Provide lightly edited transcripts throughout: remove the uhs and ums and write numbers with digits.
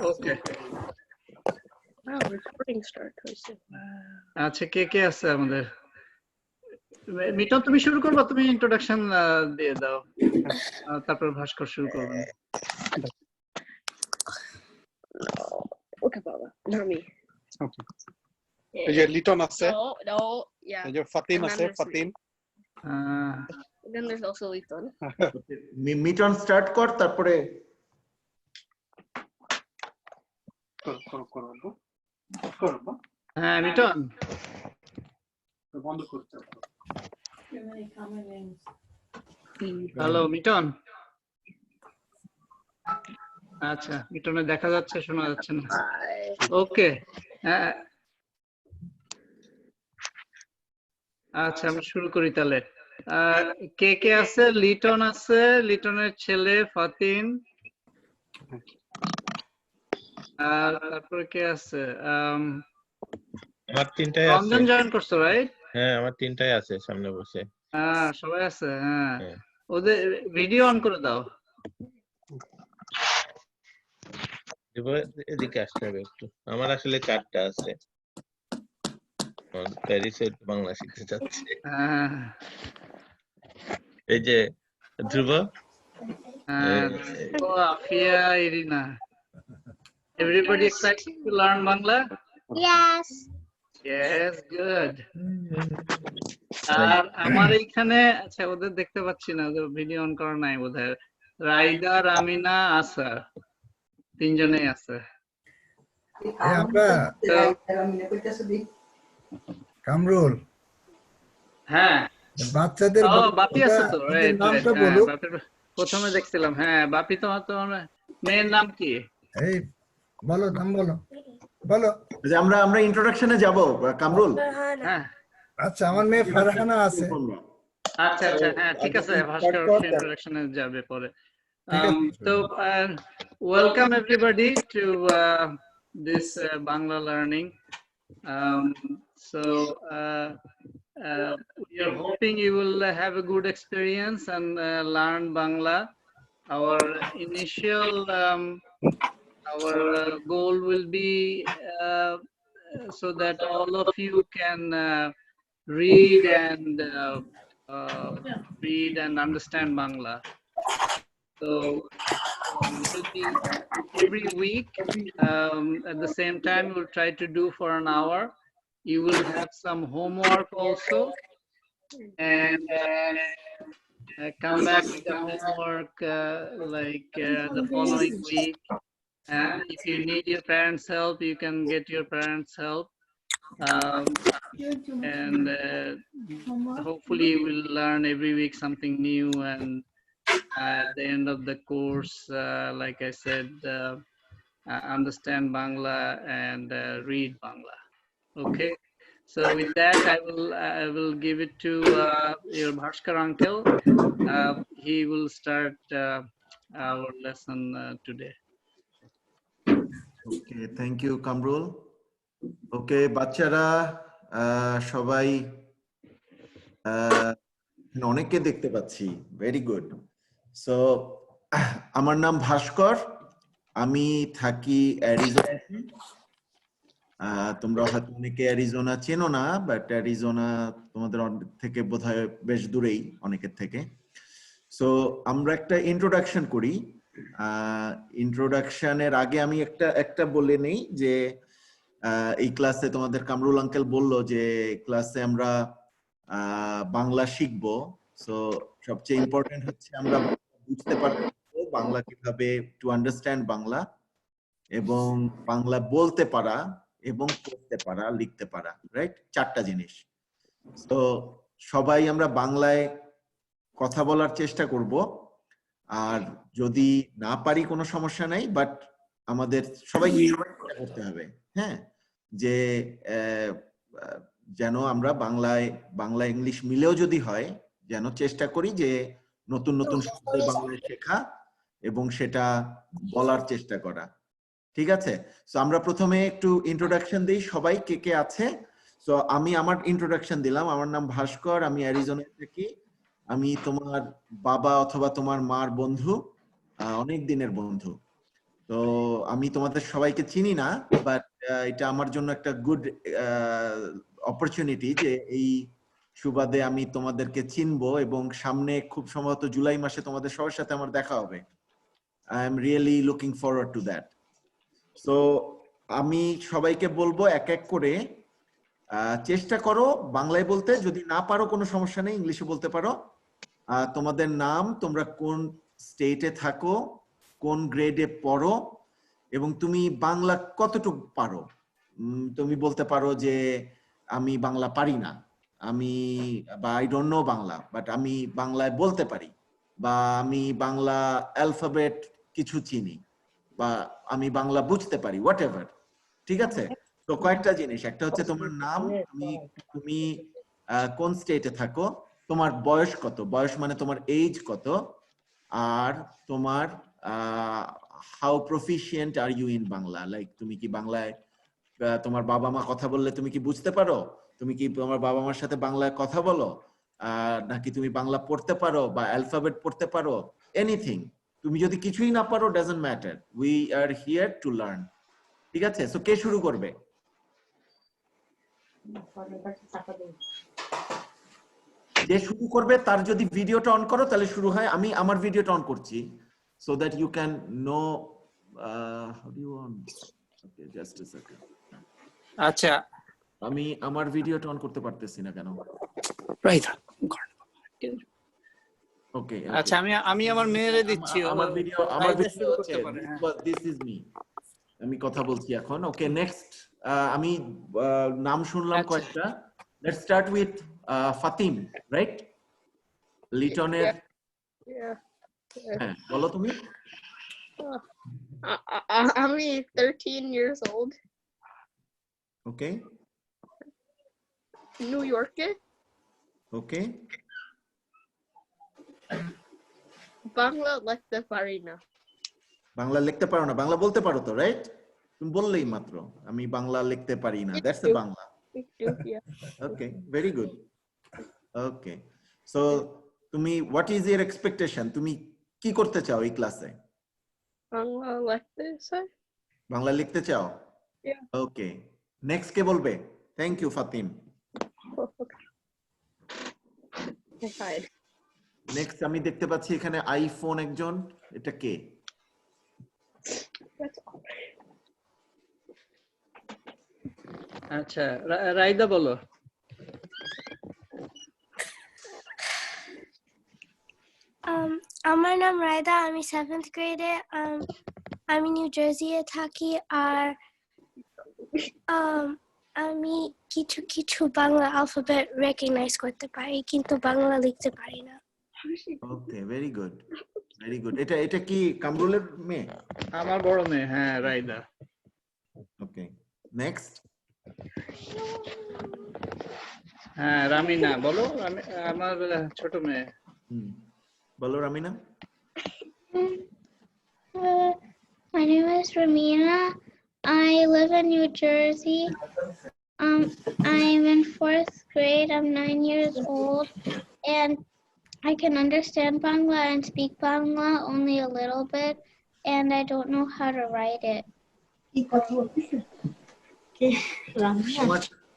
ওকে Wow, recording start হয়েছে। আচ্ছা কে কে আছে আমাদের মিটন তুমি শুরু করবা তুমি ইন্ট্রোডাকশন দিয়ে দাও তারপর ভাস্কর শুরু করবেন Okay, বাবা, নামি। Okay. এই যে লিটন আছে No, yeah. এই যে ফাতিন And then আছে there's Fatin Then there's also Liton. Miton start কর তারপরে করব হ্যাঁ মিটন বন্ধ করতে হ্যালো মিটন আচ্ছা মিটনে দেখা যাচ্ছে শোনা যাচ্ছে না ওকে আচ্ছা আমি শুরু করি তাহলে কে কে আছে লিটন আছে লিটনের ছেলে ফাতিন আর তারপরে কে আছে আমার তিনটাই আছে রঞ্জন জয়েন করছো রাইট হ্যাঁ আমার তিনটাই আছে সামনে বসে সবাই আছে হ্যাঁ ওদের ভিডিও অন করে দাও এদিকে আসতে হবে একটু আমার আসলে চারটা আছে প্যারিসে বাংলা শিখতে যাচ্ছে এই যে Dhruba Afia Irina everybody excited to learn Bangla? Yes, good. আর আমার এখানে আচ্ছা ওদের দেখতে পাচ্ছি না ওদের ভিডিও অন করা নাই বোধহয় রাইদা রামিনা আসা তিনজনেই আছে কামরুল হ্যাঁ বাচ্চাদের বাপি আছে তো নামটা বলো প্রথমে দেখছিলাম হ্যাঁ বাপি তোমার মেয়ের নাম কি এই বলো নাম বলো বলো যে আমরা ইন্ট্রোডাকশনে যাব কামরুল হ্যাঁ আচ্ছা আমার মেয়ে ফারহানা আছে আচ্ছা আচ্ছা হ্যাঁ ঠিক আছে ভাস্কর ইন্ট্রোডাকশনে যাবে পরে so welcome everybody to this Bangla learning so we are hoping you will have a good experience and learn Bangla our initial our goal will be so that all of you can read and understand Bangla. So every week at the same time we'll try to do for an hour. You will have some homework also and come back with the homework the following week. If you need your parents' help, you can get your parents' help. And hopefully you will learn every week something new and at the end of the course, like I said, understand Bangla and read Bangla. Okay. So with that, I will give it to your Bhaskar uncle. He will start our lesson today. Okay thank you Kamrul okay বাচ্চারা সবাই অনেককে দেখতে পাচ্ছি very good so আমার নাম ভাস্কর আমি থাকি অ্যারিজোনাতে তোমরা হয়তো অনেকে অ্যারিজোনা চেনো না বাট অ্যারিজোনা তোমাদের থেকে বোধহয় বেশ দূরেই অনেকের থেকে সো আমরা একটা ইন্ট্রোডাকশন করি ইন্ট্রোডাকশনের আগে আমি একটা বলে নেই যে এই ক্লাসে তোমাদের কামরুল আঙ্কেল বললো যে ক্লাসে আমরা বাংলা শিখবো সো সবচেয়ে ইম্পর্টেন্ট হচ্ছে আমরা বুঝতে পারবো বাংলা কিভাবে টু আন্ডারস্ট্যান্ড বাংলা এবং বাংলা বলতে পারা এবং পড়তে পারা লিখতে পারা রাইট চারটা জিনিস তো সবাই আমরা বাংলায় কথা বলার চেষ্টা করব আর যদি না পারি কোনো সমস্যা নাই বাট আমাদের সবাই করতে হবে হ্যাঁ যে যেন আমরা বাংলা ইংলিশ মিলেও যদি হয় যেন চেষ্টা করি যে নতুন নতুন শব্দ বাংলায় শেখা এবং সেটা বলার চেষ্টা করা ঠিক আছে সো আমরা প্রথমে একটু ইন্ট্রোডাকশন দিই সবাই কে কে আছে সো আমি আমার ইন্ট্রোডাকশন দিলাম আমার নাম ভাস্কর আমি অ্যারিজোনায় থাকি আমি তোমার বাবা অথবা তোমার মার বন্ধু অনেক দিনের বন্ধু। তো আমি তোমাদের সবাইকে চিনি না, বাট এটা আমার জন্য একটা গুড অপরচুনিটি যে এই সুবাদে আমি তোমাদেরকে চিনবো এবং সামনে খুব সম্ভবত জুলাই মাসে তোমাদের সবার সাথে আমার দেখা হবে। I am really looking forward to that. So আমি সবাইকে বলবো এক এক করে চেষ্টা করো বাংলায় বলতে, যদি না পারো কোনো সমস্যা নেই, ইংলিশে বলতে পারো। তোমাদের নাম, তোমরা কোন স্টেটে থাকো, কোন গ্রেডে পড়ো, এবং তুমি বাংলা কতটুকু পারো। তুমি বলতে পারো যে আমি বাংলা পারি না, আমি বা I don't know Bangla, but আমি বাংলায় বলতে পারি, বা আমি বাংলা অ্যালফাবেট কিছু চিনি, বা আমি বাংলা বুঝতে পারি, হোয়াট এভার। ঠিক আছে? তো কয়েকটা জিনিস, একটা হচ্ছে তোমার নাম, তুমি কোন স্টেটে থাকো, তোমার বয়স কত, বয়স মানে তোমার এজ কত, আর তোমার how proficient are you in Bangla, like তুমি কি বাংলায় তোমার বাবা মা কথা বললে তুমি কি বুঝতে পারো, তুমি কি তোমার বাবা মার সাথে বাংলায় কথা বলো, নাকি তুমি বাংলা পড়তে পারো বা অ্যালফাবেট পড়তে পারো, এনিথিং। তুমি যদি কিছুই না পারো, doesn't matter, we are here to learn. ঠিক আছে? সো কে শুরু করবে? যে শুরু করবে তার যদি ভিডিওটা অন করো তাহলে শুরু হয়। আমি আমার ভিডিওটা অন করছি so that you can know how do you on? Okay, just a second. আচ্ছা, আমি আমার ভিডিওটা অন করতে পারতেছি না কেন? রাইট। ওকে, আচ্ছা, আমি আমার মেয়েরে দিচ্ছি, আমার ভিডিও শুরু করতে পারে। this is me, আমি কথা বলছি এখন। ওকে, নেক্সট আমি নাম শুনলাম কয়েকটা। Let's start with ফাতিম, right? লিটনের। হ্যাঁ, বলো তুমি। I'm 13 years old. Okay New York. Okay Bangla লিখতে পারি না। বাংলা লিখতে পারো না, বাংলা বলতে পারো তো, রাইট? তুমি বললেই মাত্র আমি বাংলা লিখতে পারি না, that's a Bangla. Okay, very good. Okay, so তুমি হোয়াট ইজ ইওর এক্সপেকটেশন, তুমি কি করতে চাও এই ক্লাসে? বাংলা লিখতে স্যার। বাংলা লিখতে চাও? ওকে, নেক্সট কে বলবে? Thank you ফাতিম। নেক্সট আমি দেখতে পাচ্ছি এখানে আইফোন একজন, এটা কে? আচ্ছা, রাইদা বলো। আমার নাম রায়দা, আমি 7th গ্রেডে, আমি নিউ জার্সিতে থাকি, আর আমি কিছু কিছু বাংলা অ্যালফাবেট রেকগনাইজ করতে পারি, কিন্তু বাংলা লিখতে পারি না। ওকে, ভেরি গুড, ভেরি গুড। এটা কি কামরুলের মেয়ে? আমার বড় মেয়ে, হ্যাঁ, রাইদা। ওকে, নেক্সট। হ্যাঁ, রামিনা বলো। আমার ছোট মেয়ে। বলো রামিনা। My name is Ramina. I live in New Jersey. I'm in 4th grade. I'm 9 years old, and I can understand Bangla and speak Bangla only a little bit, and I don't know how to write it.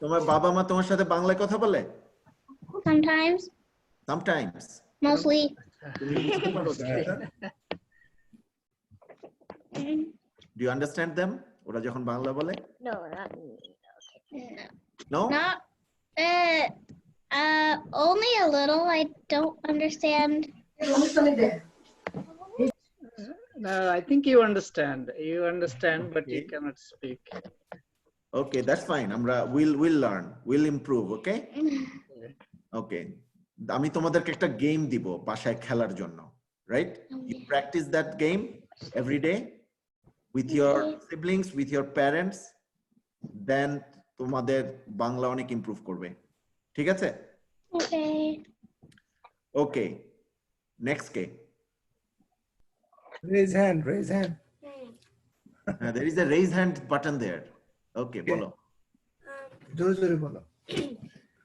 তোমার বাবা মা তোমার সাথে বাংলায় কথা বলে? Sometimes. Sometimes. Mostly. Do you understand them? ওরা যখন বাংলা বলে? No, not No? Not only a little. I don't understand. No, I think you understand. You understand, but you cannot speak. Okay, that's fine. আমরা we'll learn. We'll improve, okay? Okay. আমি তোমাদেরকে একটা game দিব বাসায় খেলার জন্য, right? You practice that game every day with your siblings, with your parents, then তোমাদের বাংলা অনেক ইমপ্রুভ করবে। ঠিক আছে? Okay. Okay. Next K? Raise hand, raise hand. There is a raise hand button there. Okay, বলো। জোরে জোরে বলো।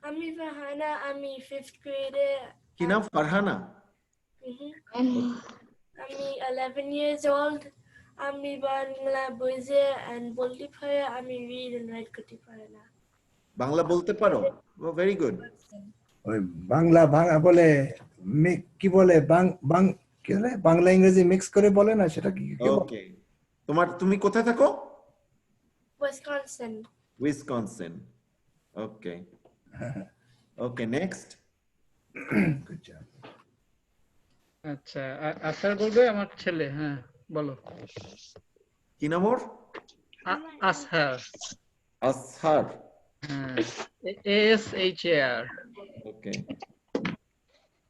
আমি ফারহানা, আমি 5th গ্রেডে। কি নাম? ফারহানা? আমি 11 years old. আমি বাংলা বুঝে and বলতে পারি, আমি read and write করতে পারি না। বাংলা বলতে পারো? Very good. ওই বাংলা বলে কি বলে কি বলে বাংলা ইংরেজি মিক্স করে বলে না, সেটা কি ওকে, তুমি কোথায় থাকো? Wisconsin. উইসকনসিন। ওকে ওকে, নেক্সট। Good job. আচ্ছা, আসার বলবে আমার ছেলে। হ্যাঁ, বলো। কি নাম ওর? আসহার। আসহার। হ্যাঁ, ASHAR। ওকে,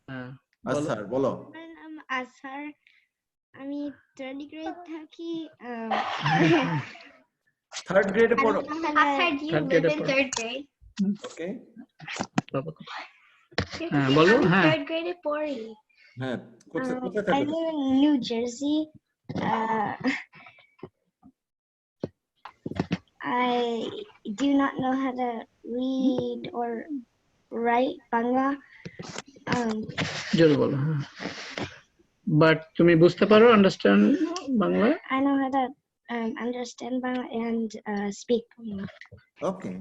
হ্যাঁ, আসহার বলো। আসার, আমি 3rd grade থাকি। থার্ড গ্রেডে পড়ো? Asar, do you Third live grade in পড়ো। 3rd grade? ওকে, হ্যাঁ বলো। আমি হ্যাঁ 3rd grade এ পড়ি। হ্যাঁ, কোথায় I থাকো? live in New Jersey. I do not know how to read or write Bangla. জোরে বলো। হ্যাঁ, বাট তুমি বুঝতে পারো, understand Bangla? I know how to understand Bangla and speak Bangla. Okay,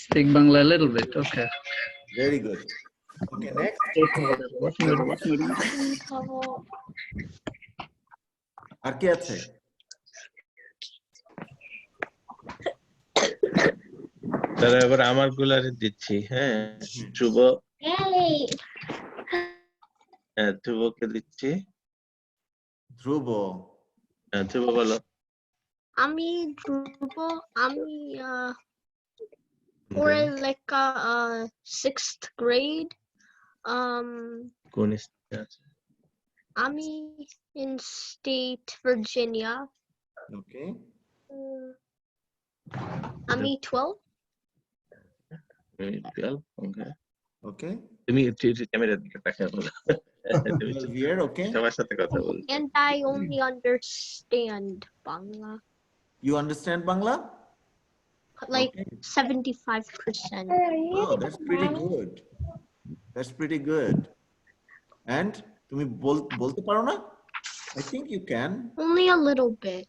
Speak Bangla a little bit. Okay. Very good. Okay, next. আর কে আছে? তারা এবার আমার গুলারে দিচ্ছি। হ্যাঁ, ধ্রুব। Hey. হ্যাঁ, ধ্রুবকে দিচ্ছি। ধ্রুব। হ্যাঁ, ধ্রুব বলো। আমি ধ্রুব, আমি we're like 6th grade. কোন স্টেটে আছে? আমি in state Virginia. ওকে, আমি 12. ওকে, ওকে, তুমি ক্যামেরার দিকে তাকিয়ে বলো। তুমি 12 year, ওকে। সবার সাথে কথা বল। And I only understand Bangla, You understand Bangla? like Okay. 75%. Oh, that's pretty good. That's pretty good. And তুমি বলতে পারো না? I think you can. Only a little bit.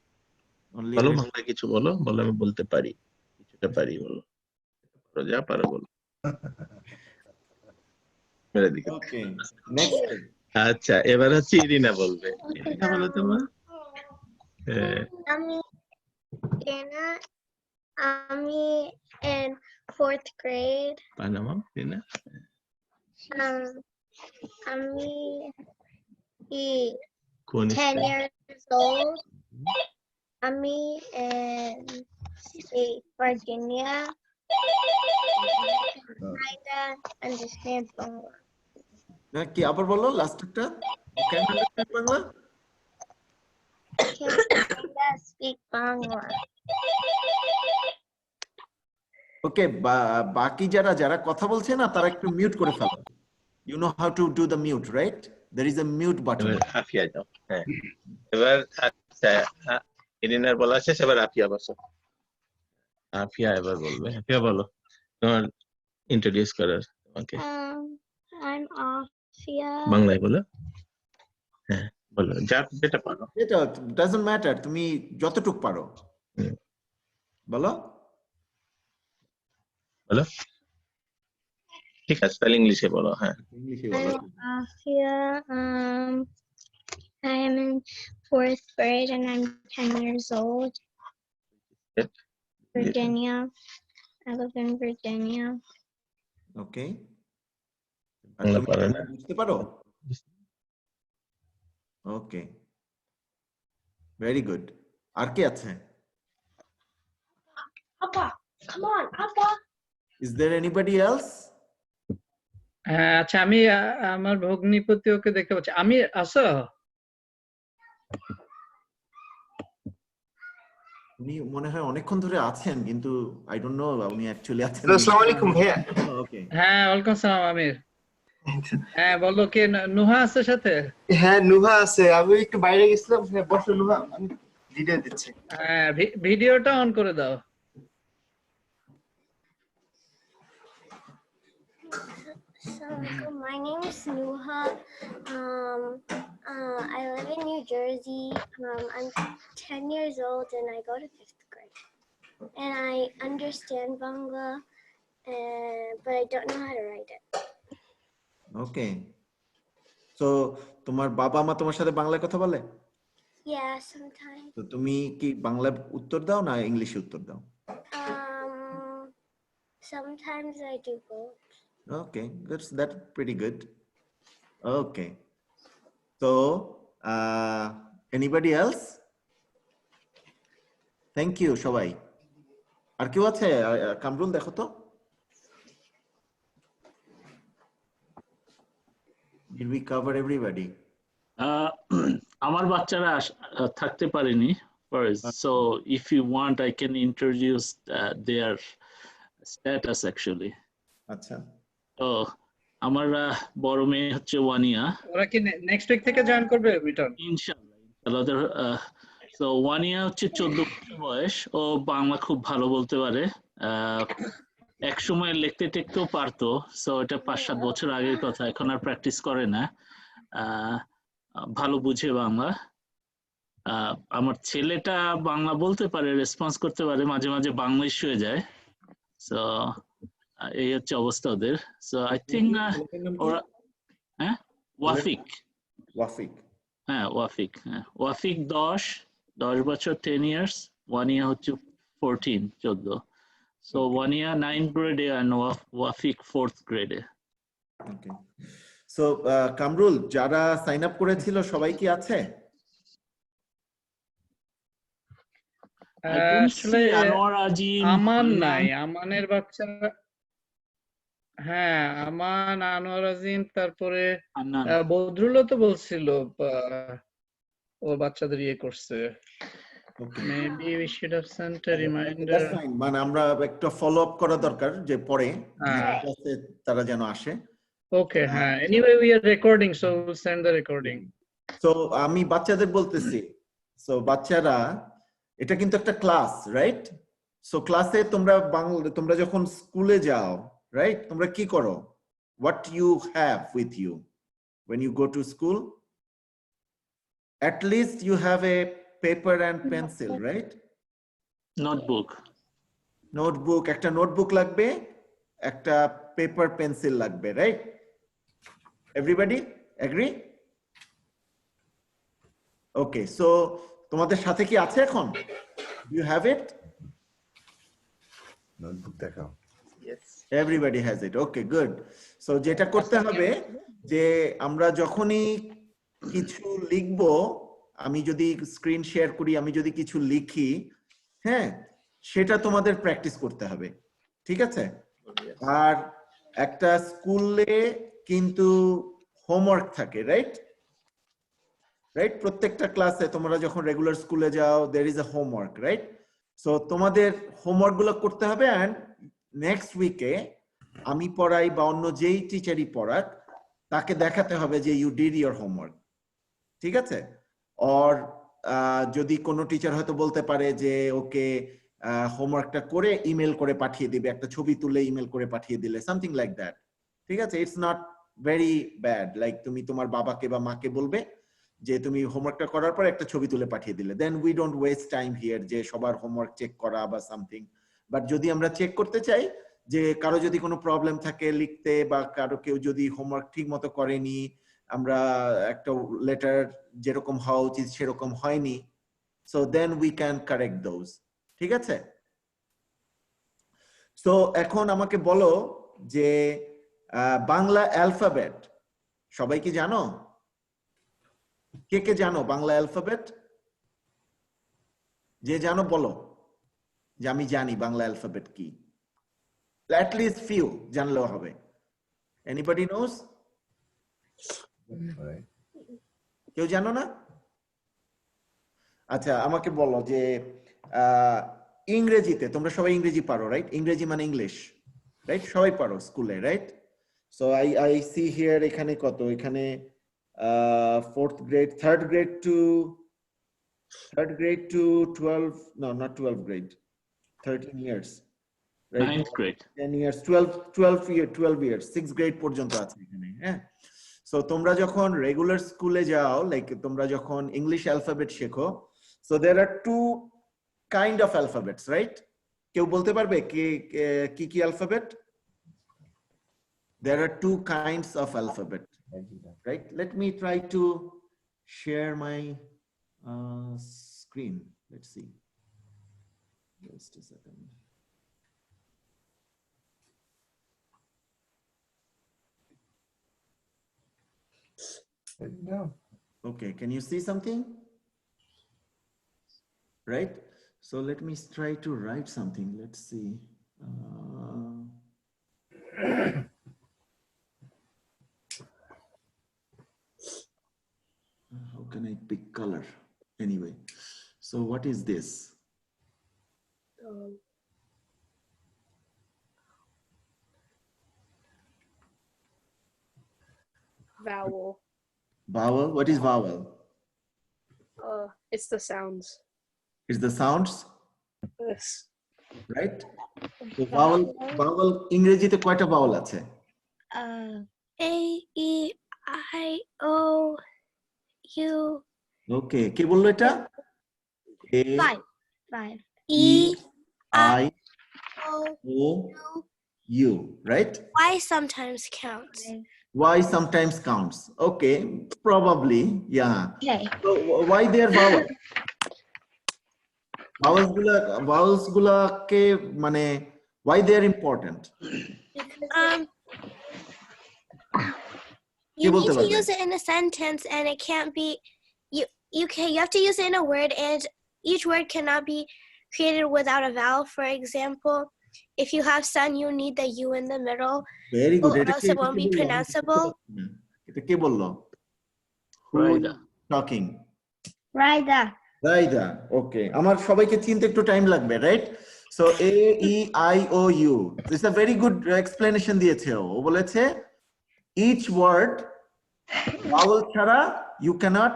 Only বলো, বাংলা কিছু বলো। বলো আমি বলতে পারি, কিছুটা পারি বলো। যা পারো বলো। মেরে দিকে। Okay. Next. আচ্ছা, এবার হচ্ছে ইরিনা বলবে। ইরিনা বলো তোমার। আমি Dana. আমি in 4th grade. Panama Irina. আমি কোন 10 years old. আমি in state Virginia. Kinda understand Bangla. না কি আবার বলো লাস্টটা? You can understand Bangla? Kinda speak Bangla. Okay, বাকি যারা কথা বলছে না তারা একটু মিউট করে ফেলো। You know how to do the mute, right? There is a mute button. এবার আফিয়া যাও। হ্যাঁ, এবার আচ্ছা, ইরিনার বলা শেষ, এবার আফিয়া বসো। আফিয়া এবার বলবে। আফিয়া বলো তোমার ইন্ট্রোডিউস করার তোমাকে। I'm Afia. বাংলায় বলো। হ্যাঁ বলো, যেটা পারো। এটা doesn't matter, তুমি যতটুকু পারো বলো। বলো, ঠিক আছে, তাহলে ইংলিশে বলো। হ্যাঁ, ইংলিশে বলো। I'm Afia. I am in 4th grade and I'm 10 years old. Virginia. I live in Virginia. Okay. Bangla পারো না? বুঝতে পারো? Okay. Very good. আর কে আছে? Appa, come on, Appa. Is there anybody else? আচ্ছা, আমি আমার ভগ্নিপতি ওকে দেখতে পাচ্ছি। আমি আসো। উনি মনে হয় অনেকক্ষণ ধরে আছেন, কিন্তু I don't know উনি অ্যাকচুয়ালি আছেন। আসসালামু আলাইকুম ভাইয়া। ওকে। হ্যাঁ, ওয়েলকাম সালাম আমির। হ্যাঁ বলো, কে? নুহা আছে সাথে? হ্যাঁ, নুহা আছে। আমি একটু বাইরে গেছিলাম। বসো নুহা, আমি ভিডিও দিচ্ছি। হ্যাঁ, ভিডিওটা অন করে দাও। Assalamualaikum. My name is Nuha. I live in New Jersey. I'm 10 years old and I go to 5th grade. And I understand Bangla, but I don't know how to write it. ওকে, তো তোমার বাবা মা তোমার সাথে বাংলায় কথা বলে? Yeah, sometimes. তো তুমি কি বাংলা উত্তর দাও না ইংলিশে উত্তর দাও? Sometimes I do both. Okay, that's pretty good. Okay, so anybody else? Thank you সবাই। আর কেউ আছে? কামরুল দেখো তো। Did we cover everybody? আমার বাচ্চারা থাকতে পারেনি, so if you want I can introduce their status actually. আচ্ছা। তো আমার বড় মেয়ে হচ্ছে ওয়ানিয়া। ওরা কি নেক্সট উইক থেকে জয়েন করবে রিটার্ন? ইনশাআল্লাহ। তো ওয়ানিয়া হচ্ছে 14 বছর বয়স, ও বাংলা খুব ভালো বলতে পারে। এক সময় লিখতে টেখতেও পারতো, সো এটা 5-7 বছর আগের কথা, এখন আর প্র্যাকটিস করে না। ভালো বুঝে বাংলা। আমার ছেলেটা বাংলা বলতে পারে, রেসপন্স করতে পারে, মাঝে মাঝে বাংলিশ হয়ে যায়। সো এই হচ্ছে অবস্থা ওদের। সো আই থিঙ্ক ওরা ওয়াফিক। হ্যাঁ ওয়াফিক, ওয়াফিক 10 বছর 10 ইয়ার্স, ওয়ানিয়া হচ্ছে 14 সো ওয়ানিয়া 9th গ্রেডে আর ওয়াফিক 4th গ্রেডে। ওকে, সো কামরুল যারা সাইন আপ করেছিল সবাই কি আছে? আসলে আমান নাই, আমানের বাচ্চা, হ্যাঁ আমান, আনোয়ার আজিম, তারপরে বদরুলও তো বলছিল ও বাচ্চাদের ইয়ে করছে। Maybe we should have sent a reminder. That's fine, মানে আমরা একটা ফলো আপ করা দরকার যে পরে ক্লাসে তারা যেন আসে। Okay, হ্যাঁ, anyway we are recording, so we'll send the recording. So আমি বাচ্চাদের বলতেছি, সো বাচ্চারা এটা কিন্তু একটা ক্লাস, রাইট? সো ক্লাসে তোমরা যখন স্কুলে যাও, রাইট, তোমরা কি করো? What you have with you when you go to school? At least you have a paper and pencil, right? Notebook, একটা নোটবুক লাগবে, একটা পেপার পেন্সিল লাগবে, right? Everybody agree? Okay, so তোমাদের সাথে কি আছে এখন? Do you have it? Notebook দেখাও। Yes. Everybody has it. Okay, good. So যেটা করতে হবে যে আমরা যখনই কিছু লিখবো, আমি যদি স্ক্রিন শেয়ার করি, আমি যদি কিছু লিখি, হ্যাঁ, সেটা তোমাদের প্র্যাকটিস করতে হবে, ঠিক আছে? আর একটা স্কুলে কিন্তু হোমওয়ার্ক থাকে, রাইট? রাইট, প্রত্যেকটা ক্লাসে তোমরা যখন রেগুলার স্কুলে যাও there is a homework, right? So তোমাদের হোমওয়ার্ক গুলো করতে হবে, and নেক্সট উইকে আমি পড়াই বা অন্য যেই টিচারই পড়াক তাকে দেখাতে হবে যে you did your homework, ঠিক আছে? আর যদি কোনো টিচার হয়তো বলতে পারে যে ওকে হোমওয়ার্কটা করে ইমেল করে পাঠিয়ে দিবে, একটা ছবি তুলে ইমেল করে পাঠিয়ে দিলে, সামথিং লাইক দ্যাট, ঠিক আছে? It's not very bad, like তুমি তোমার বাবাকে বা মাকে বলবে যে তুমি হোমওয়ার্কটা করার পর একটা ছবি তুলে পাঠিয়ে দিলে, then we don't waste time here যে সবার হোমওয়ার্ক চেক করা বা সামথিং। বাট যদি আমরা চেক করতে চাই যে কারো যদি কোনো প্রবলেম থাকে লিখতে, বা কারো কেউ যদি হোমওয়ার্ক ঠিক মতো করেনি, আমরা একটা লেটার যেরকম হওয়া উচিত সেরকম হয়নি, so then we can correct those, ঠিক আছে? সো এখন আমাকে বলো যে বাংলা অ্যালফাবেট সবাই কি জানো? কে কে জানো বাংলা অ্যালফাবেট? যে জানো বলো যে আমি জানি বাংলা অ্যালফাবেট কি। At least few জানলেও হবে। Anybody knows? কেউ জানো না? আচ্ছা আমাকে বলো যে ইংরেজিতে তোমরা সবাই ইংরেজি পারো, রাইট? ইংরেজি মানে ইংলিশ, রাইট? সবাই পারো স্কুলে, right? So I C here, এখানে কত, এখানে 4th grade, 3rd grade to 12, no not 12th grade, 13 years, right? 9th grade. 10 years, 12 years, 6th grade পর্যন্ত আছে এখানে, হ্যাঁ? So তোমরা যখন রেগুলার স্কুলে যাও, লাইক তোমরা যখন ইংলিশ অ্যালফাবেট শেখো, so there are two kind of alphabets, right? কেউ বলতে পারবে কি কি alphabet? There are two kinds of alphabet, right? Let me try to share my screen. Let's see. Just a second. No. Okay, can you see something? Right? So let me try to write something. Let's see. How can I pick color? Anyway, so what is this? Vowel. Vowel? What is vowel? It's the sounds. It's the sounds, Yes. right? So vowel ইংরেজিতে কয়টা vowel আছে? A, E, I, O, U. Okay, কে বললো এটা? A, Five. E, E, I, O, O, U, right? Y sometimes counts. Y sometimes counts. Okay, probably, yeah. Okay. So why they are vowel? Vowels gula ke mane why they are important? You need to use it in a sentence, and it can't be. You have to use it in a word, and each word cannot be created without a vowel. For example, if you have sun, you need the U in the middle. Very good. Or else it won't be pronounceable. এটা কে বললো? Raida. Talking. Raida. Raida. Okay. আমার সবাইকে চিনতে একটু time লাগবে, right? So A, E, I, O, U. This is a very good explanation দিয়েছে ও বলেছে each word vowel ছাড়া you cannot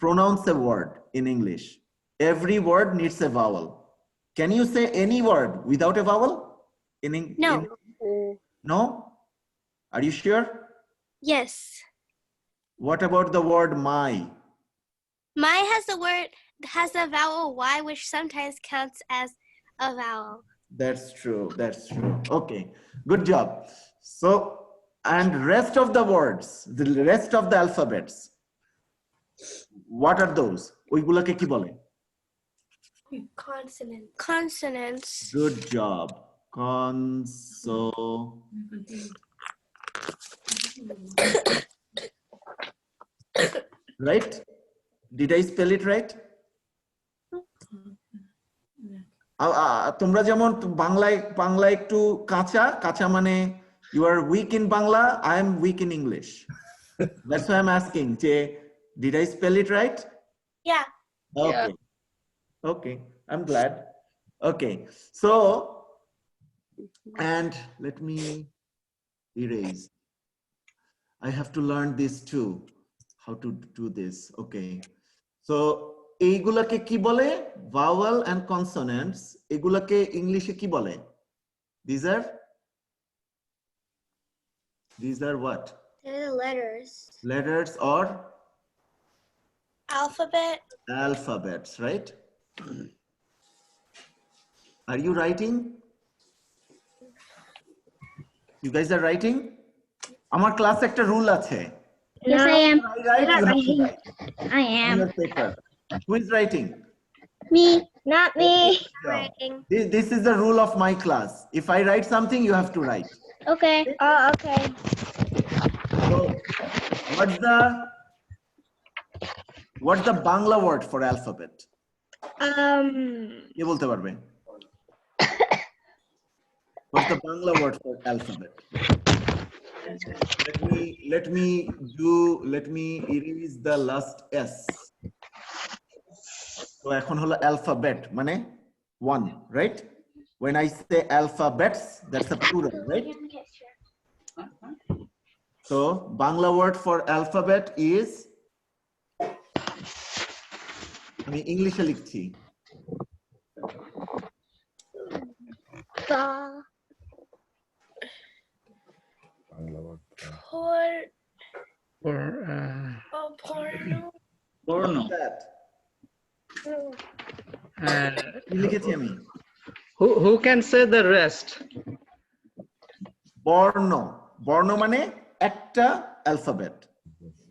pronounce a word in English. Every word needs a vowel. Can you say any word without a vowel in English? No. No? Are you sure? Yes. What about the word my? My has a vowel Y, which sometimes counts as a vowel. That's true. That's true. Okay. Good job. So, and rest of the words, the rest of the alphabets, what are those? ওইগুলোকে কি বলে? Consonants. Consonants. Good job. Right? Did I spell it right? তোমরা যেমন বাংলায় একটু কাঁচা মানে you are weak in Bangla, I am weak in English. That's why I'm asking. Did I spell it right? Yeah. Okay. Yeah. Okay. I'm glad. Okay. So, and let me erase. I have to learn this too. How to do this. Okay. So, এইগুলাকে কি বলে? Vowel and consonants. এগুলাকে ইংলিশে কি বলে? These are what? They're the letters. Letters or? Alphabet. Alphabets, right? Are you writing? You guys are writing? Amar class ekta rule ache. Yes, I am. I am. Your paper. Who is writing? Me. Not me. Writing. This is the rule of my class. If I write something, you have to write. Okay. Okay. So, what's the Bangla word for alphabet? Ye bolte parbe? What's the Bangla word for alphabet? Let me erase the last S. So এখন হলো alphabet মানে one, right? When I say alphabets, that's a plural, right? So Bangla word for alphabet is আমি ইংলিশে লিখছি Bangla word টা। porno. Porno. কি লিখেছি আমি? Who can say the rest? বর্ণ। বর্ণ মানে একটা অ্যালফাবেট।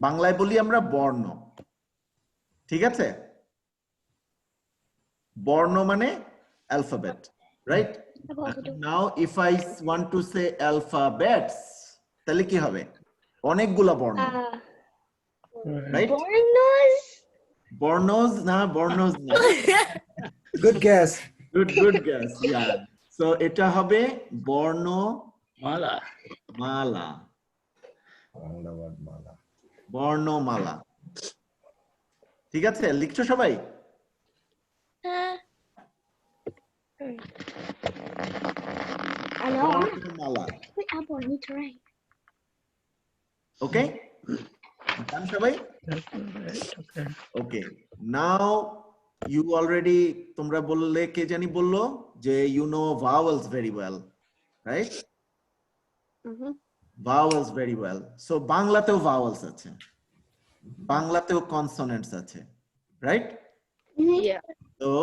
বাংলায় বলি আমরা বর্ণ। ঠিক আছে? বর্ণ মানে alphabet, right? Now if I want to say alphabets, তাহলে কি হবে? অনেকগুলা বর্ণ, রাইট? বর্ণজ না, বর্ণজ না। Good guess. Good guess. Yeah. So এটা হবে বর্ণ মালা। মালা। বাংলা word মালা। বর্ণমালা। ঠিক আছে, লিখছো সবাই? বর্ণমালা। ওকে? ডান সবাই? Okay. Okay. Now you already, তোমরা বললে, কে জানি বললো যে you know vowels very well, right? Vowels very well. So বাংলাতেও ভাওয়েলস আছে, বাংলাতেও কনসোনেন্টস আছে, রাইট? তো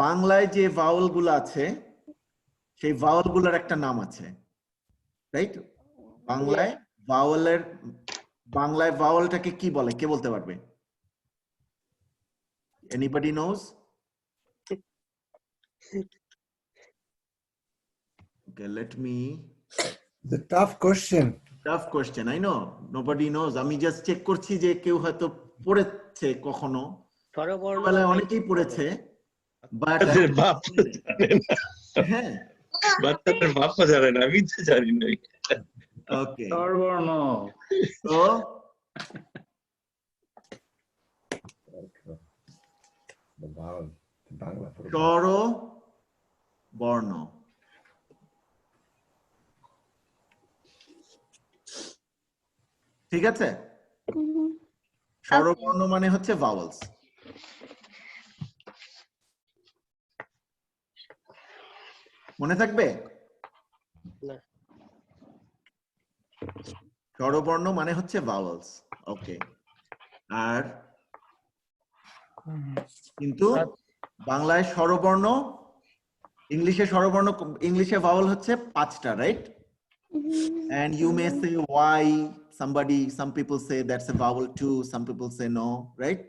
বাংলায় যে ভাওয়েল গুলো আছে সেই ভাওয়েল গুলোর একটা নাম আছে, রাইট? বাংলায় ভাওয়েলটাকে কি বলে, কে বলতে পারবে? Anybody knows? Okay, let me. The tough question. Tough question, I know. Nobody knows. আমি just check করছি যে কেউ হয়তো পড়েছে কখনো। বলে অনেকেই পড়েছে, but বাপ জানে না। হ্যাঁ, বাচ্চাদের বাপও জানে না, আমি তো জানি না। okay. স্বরবর্ণ। So The vowel. বাংলা পুরো। স্বর বর্ণ। ঠিক আছে? স্বরবর্ণ মানে হচ্ছে ভাওয়েলস। মনে থাকবে? স্বরবর্ণ মানে হচ্ছে ভাওয়েলস। ওকে। আর কিন্তু বাংলায় স্বরবর্ণ, ইংলিশে ভাওয়েল হচ্ছে 5টা, right? And you may say why, some people say that's a vowel too, some people say no, right?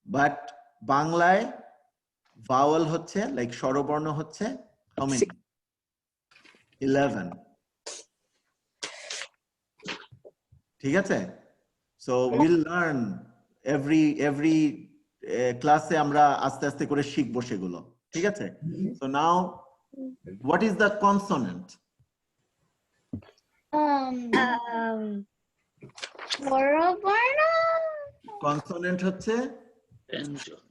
But বাংলায় vowel হচ্ছে, like স্বরবর্ণ হচ্ছে how many? 11. ঠিক আছে? So we'll learn every ক্লাসে আমরা আস্তে আস্তে করে শিখবো সেগুলো। ঠিক আছে? So now what is the consonant? স্বরবর্ণ। কনসোনেন্ট হচ্ছে ব্যঞ্জন।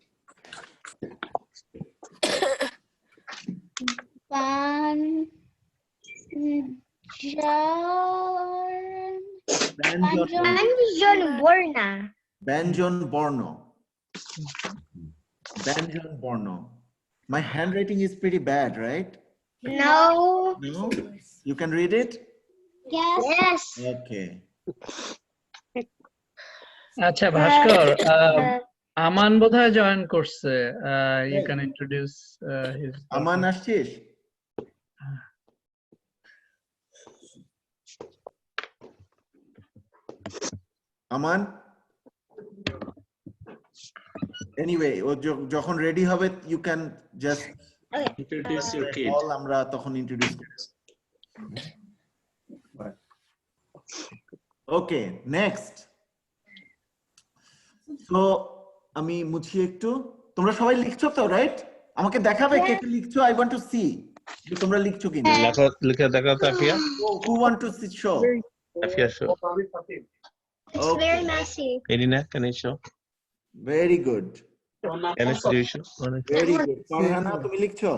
ব্যঞ্জন বর্ণ। ব্যঞ্জন বর্ণ। ব্যঞ্জন বর্ণ। My handwriting is pretty bad, right? No. No? You can read it? Yes. Okay. আচ্ছা ভাস্কর, আমান বোধহয় জয়েন করছে। You can introduce his. আমান আসছিস? আমান? Anyway, ও যখন রেডি হবে you can just Introduce your kid. all আমরা তখন ইন্ট্রোডিউস করব। Okay, next. So আমি মুছি একটু, তোমরা সবাই লিখছো তো, রাইট? আমাকে দেখাবে কে কে লিখছো, I want to see যে তোমরা লিখছো কিনা। লিখে দেখাও তো Afia. Who want to show? Afia show. It's very messy. Arena, can you show? Very good. Can you show? Very good. Farhana, তুমি লিখছো?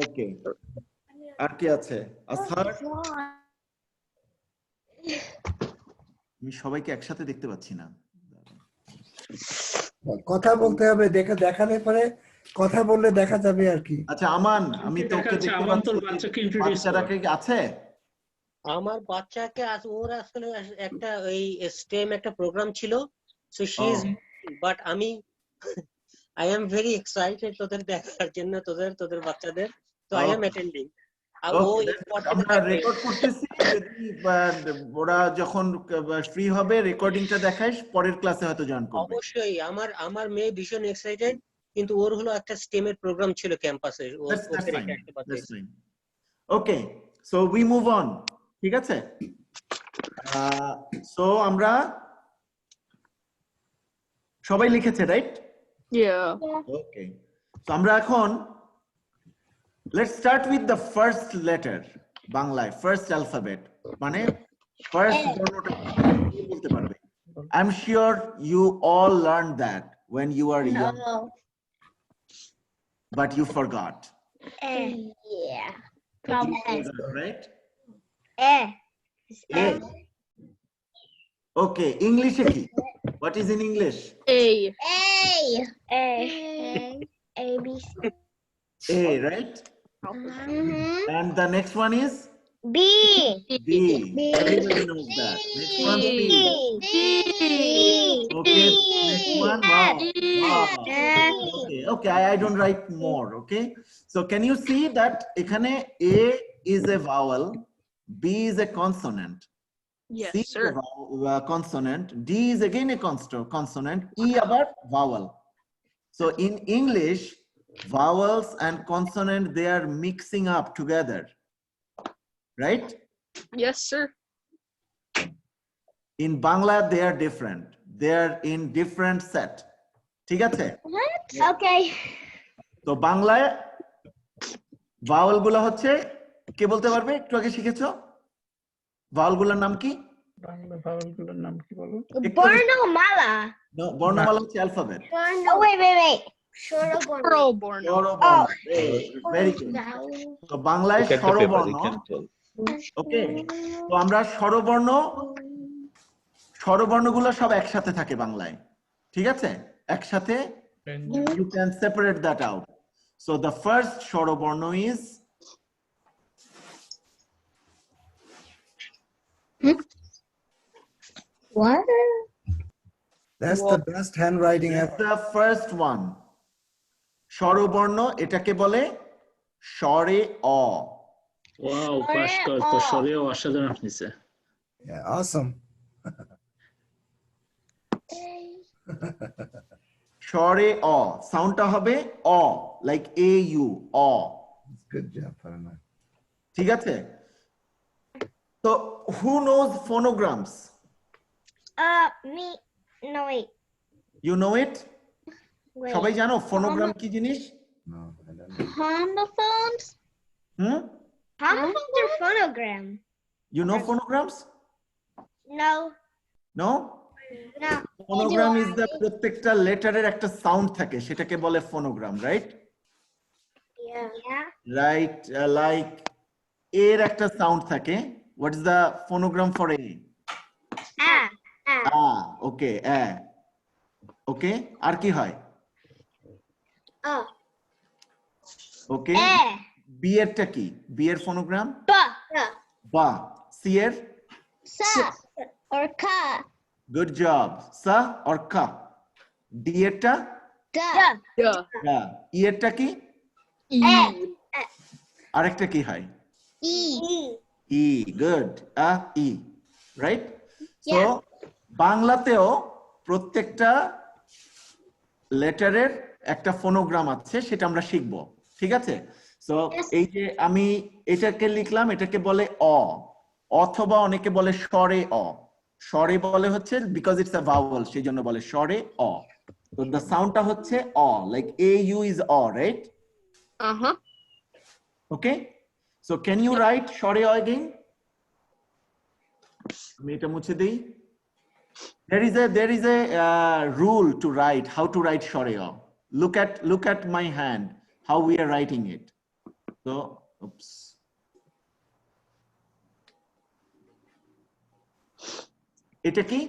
Okay. আর কি আছে? আসহার? আমি সবাইকে একসাথে দেখতে পাচ্ছি না। কথা বলতে হবে, দেখালে পরে কথা বললে দেখা যাবে আর কি। আচ্ছা আমান, আমি তো ওকে দেখাচ্ছে, দেখতে আমান তোর পাচ্ছি, বাচ্চাকে introduce কর। বাচ্চারা কি আছে? আমার বাচ্চাকে ওর আসলে একটা ওই স্টেম একটা প্রোগ্রাম ছিল, সো শি ইজ, বাট আমি আই এম ভেরি এক্সাইটেড তোদের দেখার জন্য, তোদের বাচ্চাদের, তো আই এম অ্যাটেন্ডিং। আর ও আমরা রেকর্ড করতেছি, যদি ওরা যখন ফ্রি হবে রেকর্ডিংটা দেখাইস, পরের ক্লাসে হয়তো জয়েন করবে। অবশ্যই আমার মেয়ে ভীষণ এক্সাইটেড, কিন্তু ওর হলো একটা স্টেমের প্রোগ্রাম ছিল ক্যাম্পাসে, ওকে রেখে আসতে পারতেছি। ওকে, সো উই মুভ অন, ঠিক আছে? সো আমরা সবাই লিখেছে, রাইট? ওকে, তো আমরা এখন let's start with the first letter, বাংলায় first alphabet, মানে first বর্ণটা বলতে পারবে। I'm sure you all learned that when you were young, but you forgot. Yeah. Right? A. A. Okay, English কি? What is in English? A. A, B, C. A, right? And the next one is B. B. Everybody knows that. Next one C. Okay, next one. Wow. Okay, I don't write more. Okay, so can you see that ekhane A is a vowel, B is a consonant, Yes, C is sir. a consonant, D is again a consonant, E about vowel. So in English, vowels and consonant, they are mixing up together, right? Yes, sir. In Bangla, they are different. They are in different set. ঠিক আছে? Okay. তো বাংলায় ভাওয়াল গুলো হচ্ছে, কে বলতে পারবে? একটু আগে শিখেছো, ভাওয়াল গুলোর নাম কি? বাংলা ভাওয়াল গুলোর নাম কি বলো? বর্ণমালা। বর্ণমালা হচ্ছে অ্যালফাবেট। Oh, wait. স্বরবর্ণ। Very good. তো বাংলায় স্বরবর্ণ। ওকে, তো আমরা স্বরবর্ণগুলো সব একসাথে থাকে বাংলায়, ঠিক আছে? একসাথে, you can separate that out. So the first স্বরবর্ণ is What? That's the best handwriting That's ever. the first one. স্বরবর্ণ, এটাকে বলে স্বরে অ। ওয়াও, পাশকর তো স্বরেও অসাধারণ হয়েছে। Yeah, awesome. স্বরে অ, সাউন্ডটা হবে অ, লাইক এ ইউ, অ। Good job, Farana. ঠিক আছে? তো who knows phonograms? Me. No, wait. You know it? সবাই জানো ফোনোগ্রাম কি জিনিস? No, I don't know. Homophones? Homophones or phonogram? You know phonograms? No. No? No. Phonogram is the প্রত্যেকটা লেটারের একটা সাউন্ড থাকে, সেটাকে বলে phonogram, right? Yeah. Right, like এর একটা সাউন্ড থাকে। What is the phonogram for A? ওকে, ওকে, আর কি হয়? ওকে, বি এরটা কি? বি এর ফোনোগ্রাম? বা। সি এর? Sa or ka? Good job, সা অর কা। ডি এরটা? Da. গা। ই এরটা কি? আরেকটা কি হয়? E. ই, গুড, ই, রাইট? সো বাংলাতেও প্রত্যেকটা লেটারের একটা ফোনোগ্রাম আছে, সেটা আমরা শিখবো, ঠিক আছে? সো এই যে আমি এটাকে লিখলাম, এটাকে বলে অ, অথবা অনেকে বলে স্বরে অ। স্বরে বলে হচ্ছে বিকজ ইটস আ ভাওয়াল, সেই জন্য বলে স্বরে অ। তো দ্য সাউন্ডটা হচ্ছে অ, লাইক এ ইউ ইজ অ, right? Okay, so can you write স্বরে অ এগেইন? আমি এটা মুছে দেই। There is a rule to write, how to write Shoreo. Look at my hand, how we are writing it. So, oops. এটা কি?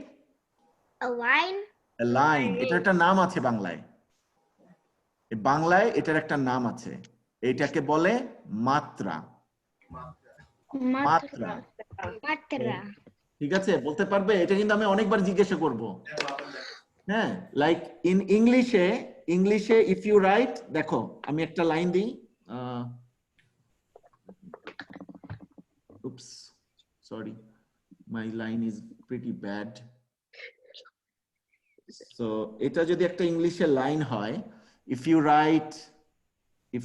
A line? A line. এটা একটা নাম আছে বাংলায়। বাংলায় এটার একটা নাম আছে, এটাকে বলে মাত্রা। মাত্রা, ঠিক আছে? বলতে পারবে? এটা কিন্তু আমি অনেকবার জিজ্ঞাসা করব। হ্যাঁ, লাইক ইন ইংলিশে ইফ ইউ রাইট, দেখো আমি একটা লাইন দিই, oops, sorry, my line is pretty bad. So এটা যদি একটা ইংলিশে লাইন হয়, if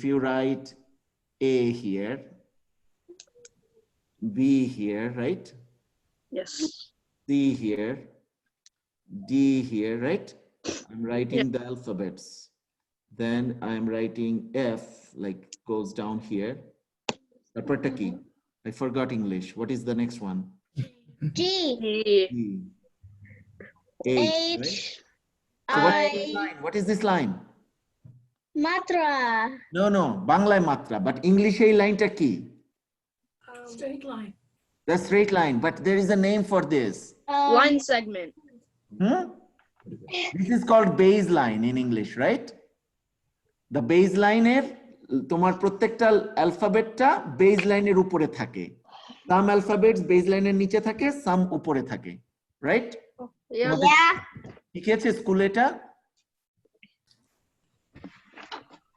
you write A here, B here, right? Yes. C here, D here, right? I'm writing the alphabets. Then I'm writing F, like goes down here. Taporta ki? I forgot English. What is the next one? G, G. H, right? So what is this line? Matra. No, Bangla matra, but English এই লাইনটা কি? Straight line. The straight line, but there is a name for this. Line segment. This is called baseline in English, right? The baseline এর তোমার প্রত্যেকটা অ্যালফাবেটটা বেসলাইনের উপরে থাকে। Some alphabets baseline এর নিচে থাকে, some উপরে থাকে, right? Yeah. ঠিক আছে স্কুলে এটা?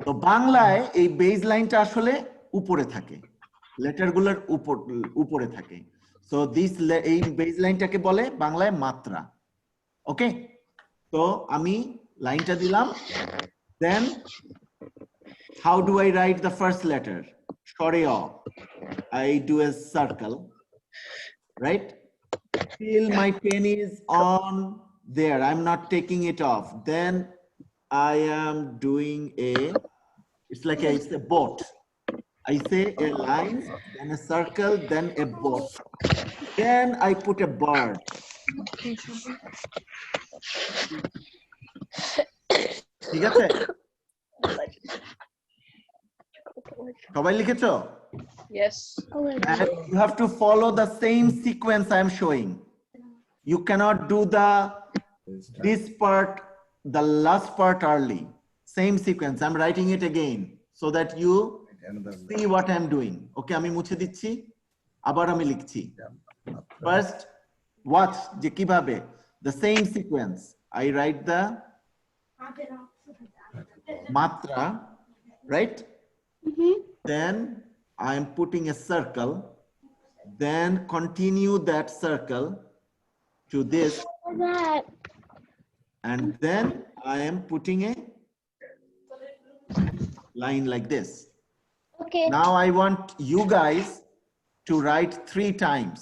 তো বাংলায় এই বেসলাইনটা আসলে উপরে থাকে, লেটারগুলোর উপরে থাকে। সো এই বেসলাইনটাকে বলে বাংলায় মাত্রা। ওকে, তো আমি লাইনটা দিলাম। দেন how do I write the first letter? Shore o. I do a circle, right? Till my pen is on there, I'm not taking it off. Then I am doing it's like it's a boat. I say a line, then a circle, then a boat. Then I put a bird. ঠিক আছে? সবাই লিখেছো? Yes. And you have to follow the same sequence I am showing. You cannot do this part, the last part early. Same sequence. I'm writing it again so that you see what I'm doing. Okay, আমি মুছে দিচ্ছি, আবার আমি লিখছি। First, watch যে কিভাবে the same sequence. I write the matra, right? Then I am putting a circle, then continue that circle to this, and then I am putting a line like this. Okay. Now I want you guys to write 3 times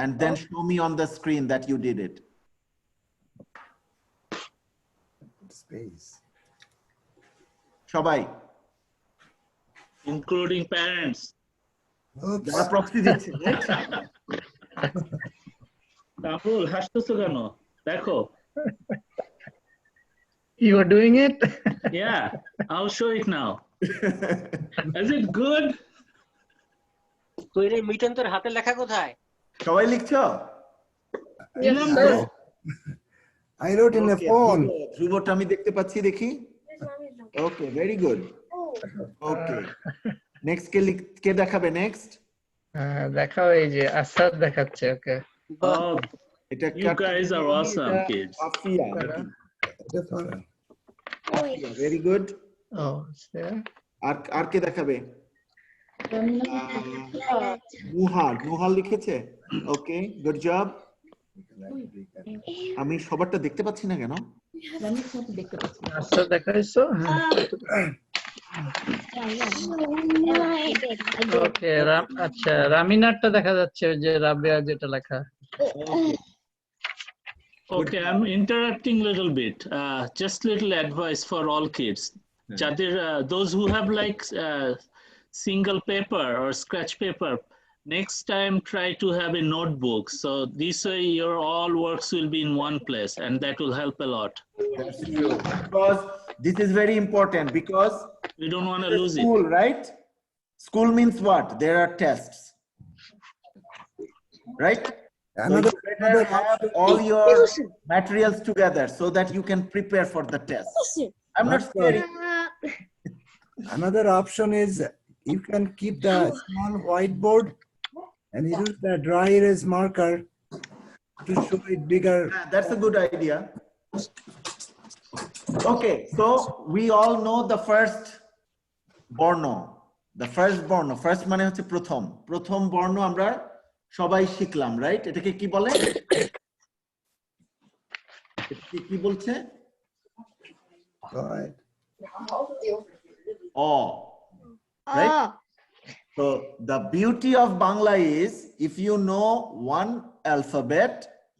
and then show me on the screen that you did it. Space. Shobai. Including parents. যারা proxy দিচ্ছে, right? Rahul হাসতেছো কেন? দেখো। You are doing it? Yeah, I'll show it now. Is it good? কই রে মিটন, তোর হাতে লেখা কোথায়? সবাই লিখছো? I wrote in a phone. ধ্রুবটা আমি দেখতে পাচ্ছি, দেখি। Okay, very good. Okay. Next কে দেখাবে next? দেখাও, এই যে আসাদ দেখাচ্ছে। ওকে। Oh, এটা you guys are awesome kids. Afia. Very good. Oh, আর কে দেখাবে? নুহাল লিখেছে। Okay, good job. আমি সবারটা দেখতে পাচ্ছি না কেন? আসাদ দেখাইছো? ওকে, আচ্ছা রামিনারটা দেখা যাচ্ছে, ওই যে রাবিয়া যেটা লেখা। Okay, I'm interrupting a little bit. Just little advice for all kids. Those who have like single paper or scratch paper, next time try to have a notebook. So this way your all works will be in one place, and that will help a lot. That's true. Because this is very important, because we don't want to lose school, it. Right? School means what? There are tests, right? So you better have all your materials together so that you can prepare for the test. I'm not scaring. Another option is you can keep the small whiteboard and use the dry erase marker to show it bigger. That's a good idea. Okay, so we all know the first বর্ণ, the first বর্ণ, first মানে হচ্ছে প্রথম বর্ণ আমরা সবাই শিখলাম, right? এটাকে কি বলে? কি বলছে? অ, right? So the beauty of Bangla is if you know one alphabet,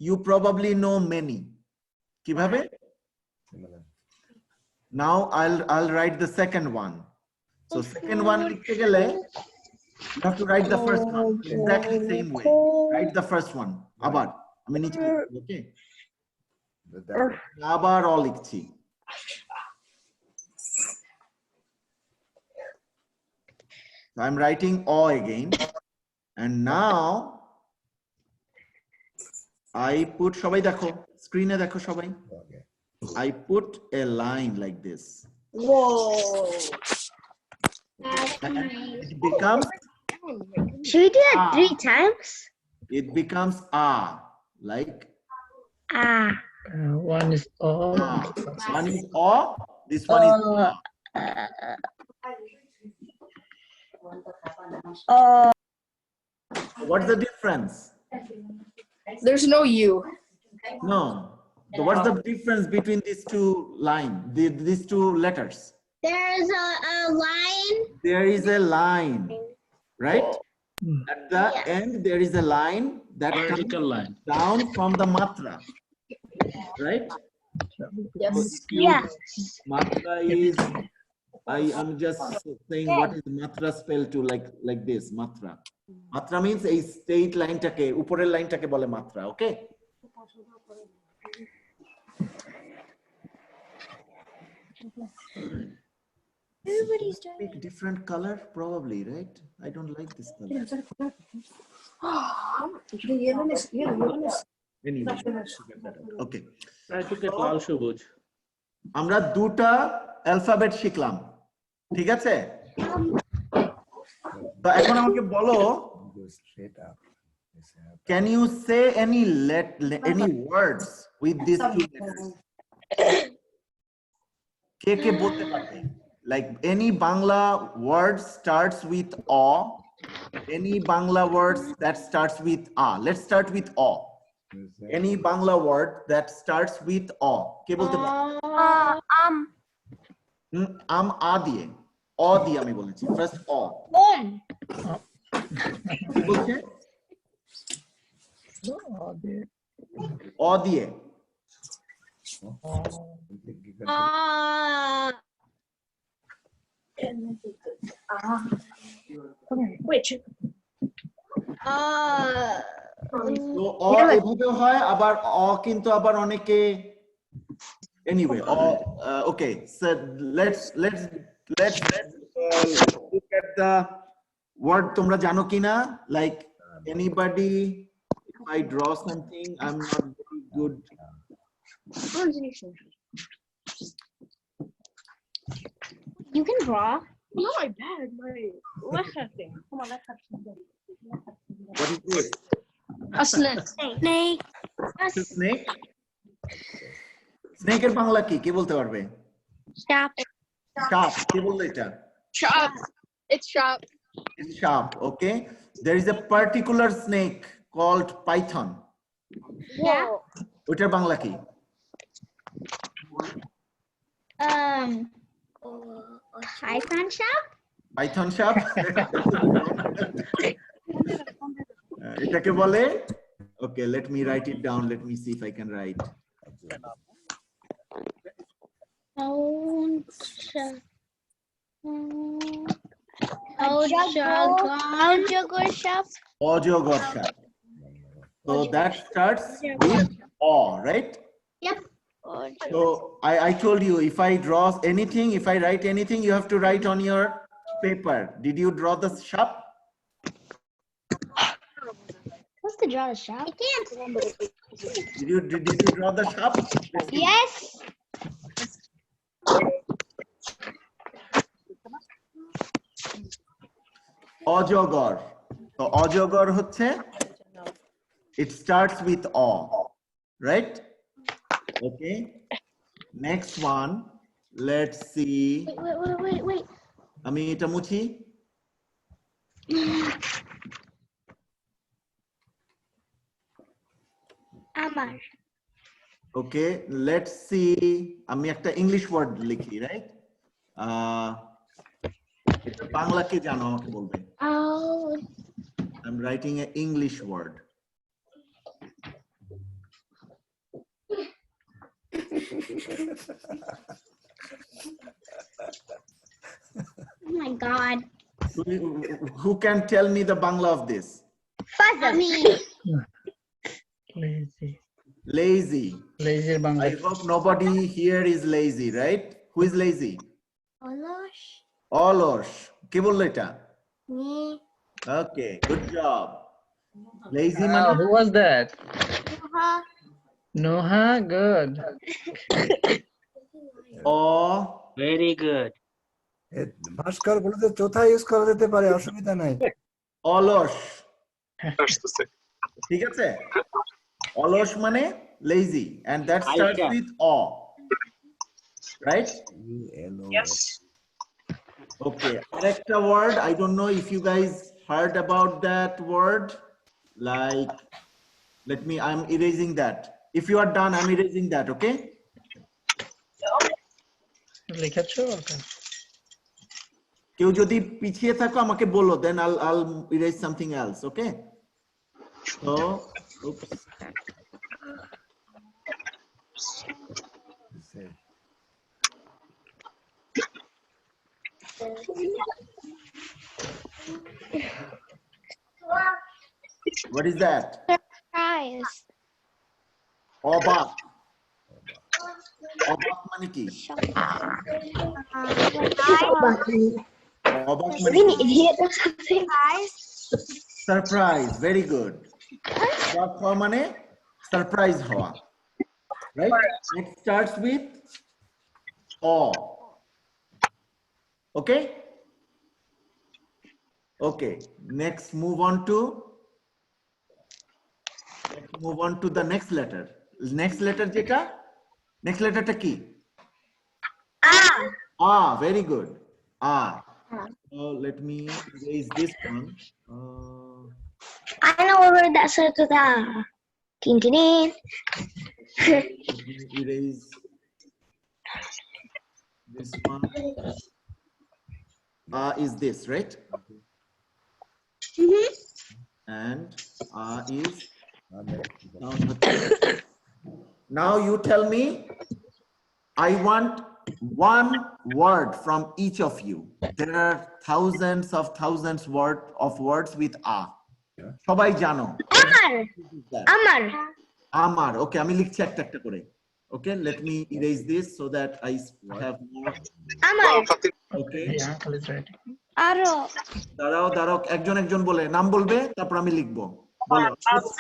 you probably know many. কিভাবে? Now I'll write the second one. So second one লিখতে গেলে you have to write the first one exactly same way. Write the first one. আবার আমি নিচে লিখছি, okay? আবার অ লিখছি। So I'm writing O again, and now I put সবাই দেখো স্ক্রিনে দেখো সবাই I put a line like this. Whoa. It becomes Should we do it 3 times? It becomes a like One is O. One is O, this one is a. What's the difference? There's no U. No. So what's the difference between these two lines, these two letters? There's a line. There is a line, right? At the end, there is a line that Vertical comes line. down from the matra, right? Yes. Yes. Matra is, I am just saying what is matra spelled to like this, matra. Matra means a straight line take, uporer line take bole matra, okay? Everybody's Pick different color, probably, right? I don't like this color. Anyway, okay. লাল সবুজ। আমরা দুটা alphabet শিখলাম, ঠিক আছে? তো এখন আমাকে বলো, can you say any words with these two letters? কে কে বলতে পারবে? Like any Bangla word starts with O, any Bangla words that starts with A. Let's start with O. Any Bangla word that starts with O. কে বলতে পারবে? আ দিয়ে, অ দিয়ে আমি বলেছি, first অ। কি বলছে? অ দিয়ে। Which? তো অ এভাবেও হয়, আবার অ কিন্তু আবার অনেকে anyway okay, so let's look at the word তোমরা জানো কিনা, like anybody, if I draw something, I'm not very good. You can draw. No, my bad. My left hand thing. Come on, left hand thing. What is this? A snake. Snake. Snake? Snake এর বাংলা কি? কে বলতে পারবে? Sharp. Sharp. কে বললো এটা? Sharp. It's sharp. It's sharp, okay. There is a particular snake called python. Yeah. ওটার বাংলা কি? Python shop. Python sharp? এটাকে বলে, okay, let me write it down. Let me see if I can write. অজগর সাপ. So that starts with O, right? Yep. So I told you, if I draw anything, if I write anything, you have to write on your paper. Did you draw the sharp? What's the draw the shop? I can't. Did you draw the sharp? Yes. অজগর। তো অজগর হচ্ছে it starts with O, right? Okay. Next one, let's see. Wait. আমি এটা মুছি। Amar. Okay, let's see. আমি একটা English word লিখি, রাইট? এটা বাংলা কে জানো আমাকে বলবে। Oh. I'm writing an English word. Oh my God. Who can tell me the Bangla of this? Fuzzy. Lazy. Lazy. Lazy Bangla. I hope nobody here is lazy, right? Who is lazy? Olosh. Olosh. কে বললো এটা? Me. Okay, good job. Lazy Who মানে was that? Noha. Noha, good. Very good. ভাস্কর বলে তো চৌথা use করা যেতে পারে, অসুবিধা নাই। অলস। ঠিক আছে? অলস মানে lazy and that starts with O. Right? Yes. Okay, arekta word, I don't know if you guys heard about that word, like I'm erasing that. If you are done, I'm erasing that, okay? লিখেছো? কেউ যদি পিছিয়ে থাকো আমাকে বলো, then I'll erase something else, okay? So, oops. What is that? Surprise. অবাক। অবাক মানে কি? অবাক মানে কি? Surprise, very good. অবাক হওয়া মানে সারপ্রাইজ হওয়া, right? It starts with O. Okay? Okay, let's move on to the next letter. Next letter যেটা? Next letter টা কি? Very good. So let me erase this one. I know where that's to the Tintin. Let me erase this one. Is this right? And is now you tell me. I want one word from each of you. There are thousands of words with a. সবাই জানো? Amar. Okay, আমি লিখছি একটা একটা করে. Okay, let me erase this so that I have more. Amar. Okay. Aro. দাঁড়াও একজন বলে নাম বলবে, তারপর আমি লিখবো। বলো।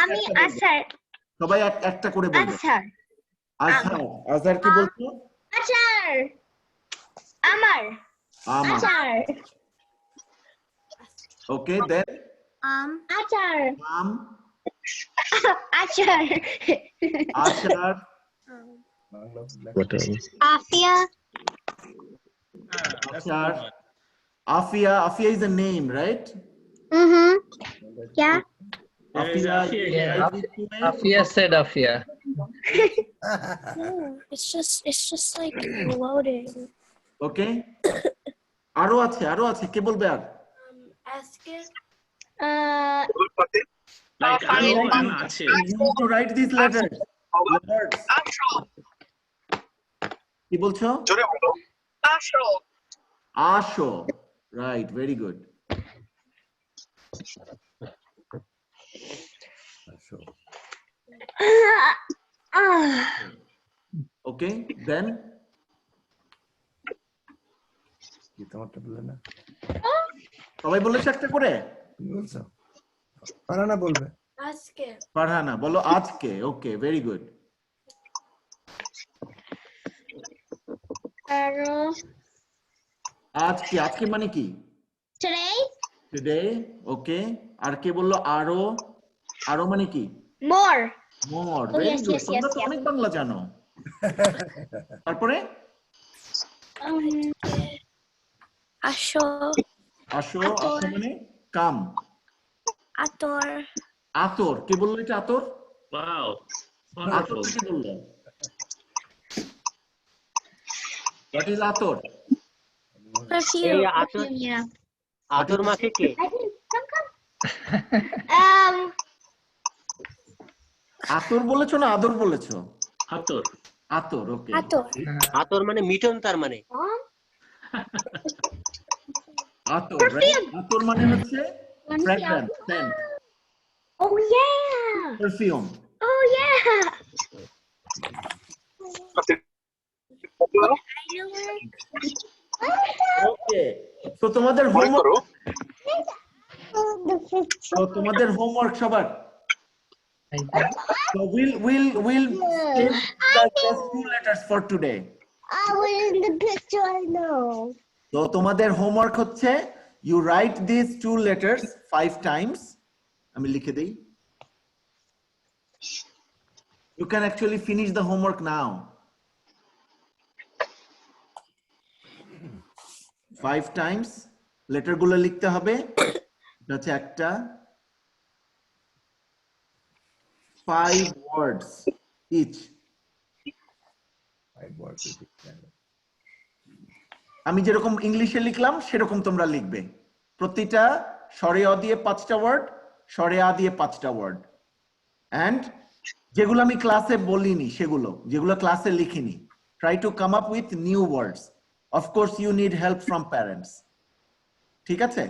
আমি আসার। সবাই একটা করে বলবে। আজহার কি বলছো? আচার। Amar. Achar. Okay, then. Achar. Achar. Afia. Achar. Afia is a name, right? Yeah. Afia said Afia. It's just like loading. Okay. আরো আছে কে বলবে আর? Ask it. Like আছে। You need to write these letters. কি বলছো? জোরে বলো। Asho. Right, very good. Okay, then কি তোমারটা বলে না? সবাই বলেছে একটা করে? কি বলছো? ফারহানা বলবে। Ask it. ফারহানা বলো আজকে। Okay, very good. Aro. আজকে মানে কি? Today? Today, okay. আর কে বললো আরো? আরো মানে কি? More. More. Oh, Very yes, good. yes, তোমরা yes, তো yes. অনেক বাংলা জানো। তারপরে? Asho. আসো, আসো মানে কাম। Ator. আতর, কে বললো এটা আতর? Wow. আতর কে বললো? What is আতর? Perfume. এই আতর মাখে কে? আতর বলেছো না আদর বলেছো? আতর। আতর, ওকে। Ator. আতর মানে মিটন তার মানে। আতর, right? আতর মানে হচ্ছে fragrance, scent, Oh yeah. perfume. Oh yeah. Okay. So তোমাদের homework সবার? So we'll save just 2 letters for today. I was in the picture, I know. So তোমাদের homework হচ্ছে you write these 2 letters 5 times. আমি লিখে দেই. You can actually finish the homework now. 5 times letter গুলো লিখতে হবে. এটা হচ্ছে একটা 5 words each. 5 words each. আমি যেরকম ইংলিশে লিখলাম সেরকম তোমরা লিখবে। প্রতিটা স্বরে অ দিয়ে 5টা ওয়ার্ড, স্বরে আ দিয়ে 5টা ওয়ার্ড। এন্ড যেগুলো আমি ক্লাসে বলিনি সেগুলো, যেগুলো ক্লাসে লিখিনি, try to come up with new words. Of course you need help from parents. ঠিক আছে?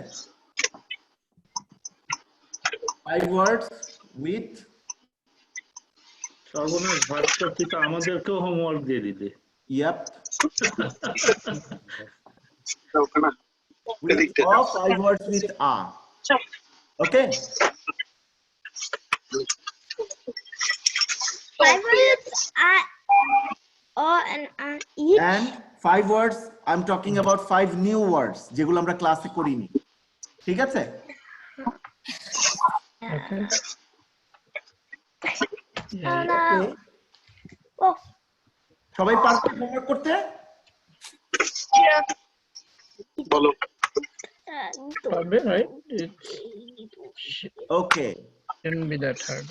5 words with সর্বনাশ ভাস্কর, তুই তো আমাদেরকেও হোমওয়ার্ক দিয়ে দিতে। Yep. With all 5 words with a. Okay? 5 words and each. And 5 words, I'm talking about 5 new words যেগুলো আমরা ক্লাসে করিনি। ঠিক আছে? Okay. Oh. সবাই পারবে হোমওয়ার্ক করতে? বলো। Probably, right? Okay. Shouldn't be that hard.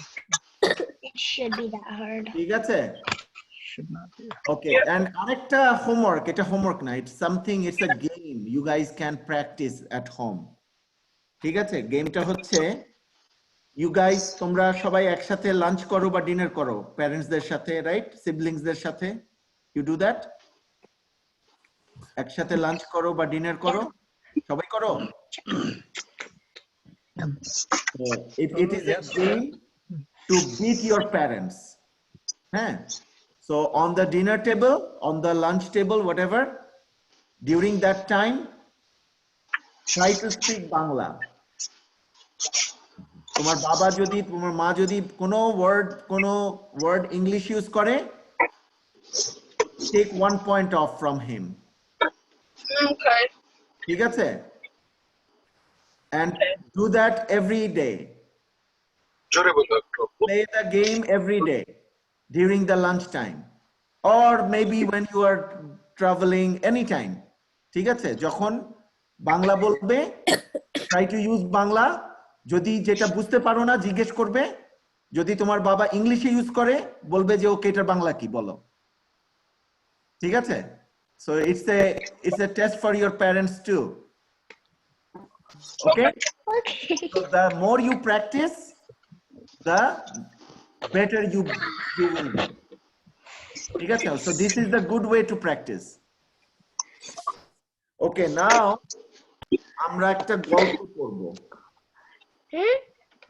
It should be that hard. ঠিক আছে? Should not be. Okay, and আরেকটা হোমওয়ার্ক, এটা হোমওয়ার্ক না, it's something, it's a game you guys can practice at home. ঠিক আছে? গেমটা হচ্ছে you guys তোমরা সবাই একসাথে লাঞ্চ করো বা ডিনার করো প্যারেন্টসদের সাথে, রাইট? সিবলিংসদের সাথে, you do that? একসাথে লাঞ্চ করো বা ডিনার করো, সবাই করো? It is a game to beat your parents. হ্যাঁ? So on the dinner table, on the lunch table, whatever, during that time, try to speak Bangla. তোমার বাবা যদি, তোমার মা যদি কোনো ওয়ার্ড ইংলিশ ইউজ করে, take 1 point off from him. Okay. ঠিক আছে? And do that every day. জোরে বলো। Play the game every day during the lunch time, or maybe when you are traveling, anytime. ঠিক আছে? যখন বাংলা বলবে, try to use বাংলা। যদি যেটা বুঝতে পারো না জিজ্ঞেস করবে, যদি তোমার বাবা ইংলিশে ইউজ করে বলবে যে ওকে এটা বাংলা কি বলো। ঠিক আছে? So it's a test for your parents too. Okay? Okay. So the more you practice, the better you will be. ঠিক আছে? So this is the good way to practice. Okay, now আমরা একটা গল্প করব।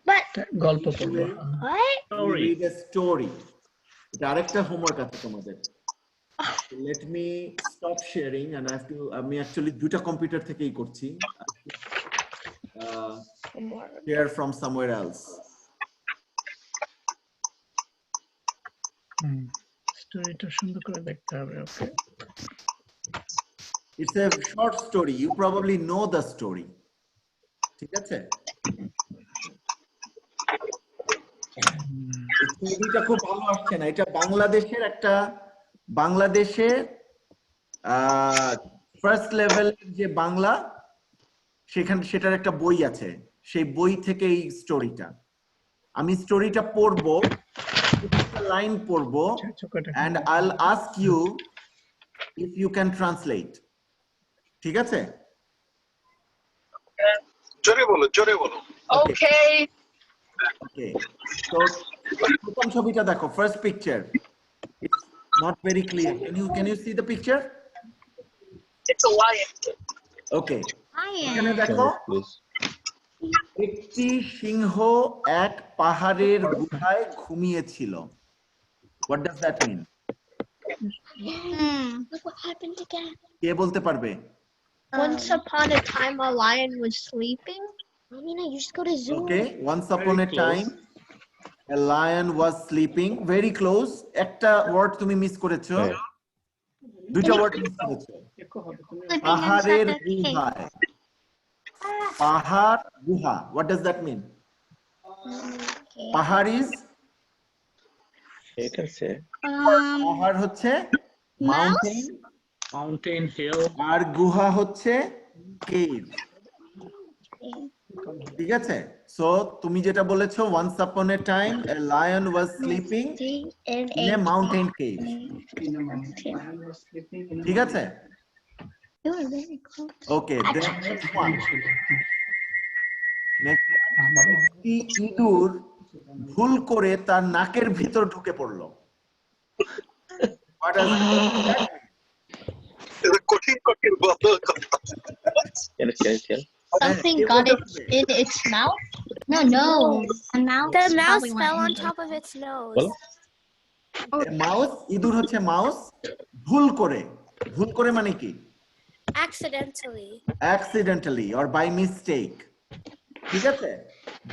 But গল্প করব। what? Read a story. এটা আরেকটা হোমওয়ার্ক আছে তোমাদের। Let me stop sharing and I have to, আমি actually দুটো কম্পিউটার থেকেই করছি। Share from somewhere else. স্টোরিটা সুন্দর করে দেখতে হবে। ওকে। It's a short story. You probably know the story. ঠিক আছে? ছবিটা খুব ভালো আসছে না, এটা বাংলাদেশের একটা বাংলাদেশে ফার্স্ট লেভেলের যে বাংলা সেটার একটা বই আছে, সেই বই থেকে এই স্টোরিটা। আমি স্টোরিটা পড়বো, লাইন পড়বো, and I'll ask you if you can translate. ঠিক আছে? জোরে বলো, জোরে বলো। Okay. Okay. So প্রথম ছবিটা দেখো, first picture. It's not very clear. Can you see the picture? It's a lion. Okay. এখানে দেখো, একটি সিংহ এক পাহাড়ের গুহায় ঘুমিয়েছিল। What does that mean? Look what happened again. কে বলতে পারবে? Once upon a time, a lion was sleeping. Amina, you should go to zoo. Okay, once upon a time a lion was sleeping. Very close. একটা word তুমি miss করেছো, দুইটা word miss করেছো। পাহাড়ের গুহায়, পাহাড় গুহা, what does that mean? পাহাড় is পাহাড় হচ্ছে মাউন্টেন হিল, আর গুহা হচ্ছে কেভ। ঠিক আছে? সো তুমি যেটা বলেছো, once upon a time a lion was sleeping in a mountain cave. ঠিক আছে? You are very close. Okay, then next one. Next one. একটি ইঁদুর ভুল করে তার নাকের ভিতর ঢুকে পড়লো। What does that mean? কঠিন কঠিন বলো। Something got it in its mouth. No, a mouse. The mouse probably went fell on in. top of its nose. Mouse, ইঁদুর হচ্ছে মাউস, ভুল করে মানে কি? Accidentally. Accidentally or by mistake. ঠিক আছে?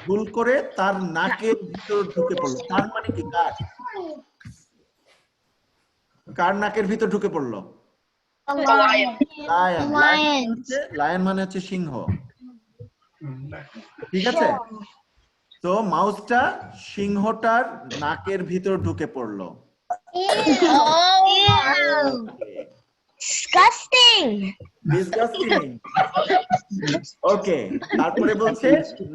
ভুল করে তার নাকের ভিতর ঢুকে পড়লো। তার মানে কি? কার নাকের ভিতর ঢুকে পড়লো? লায়ন মানে হচ্ছে সিংহ। ঠিক আছে? তো মাউসটা সিংহটার নাকের ভিতর ঢুকে পড়লো। Disgusting. Disgusting. ওকে, তারপরে বলছে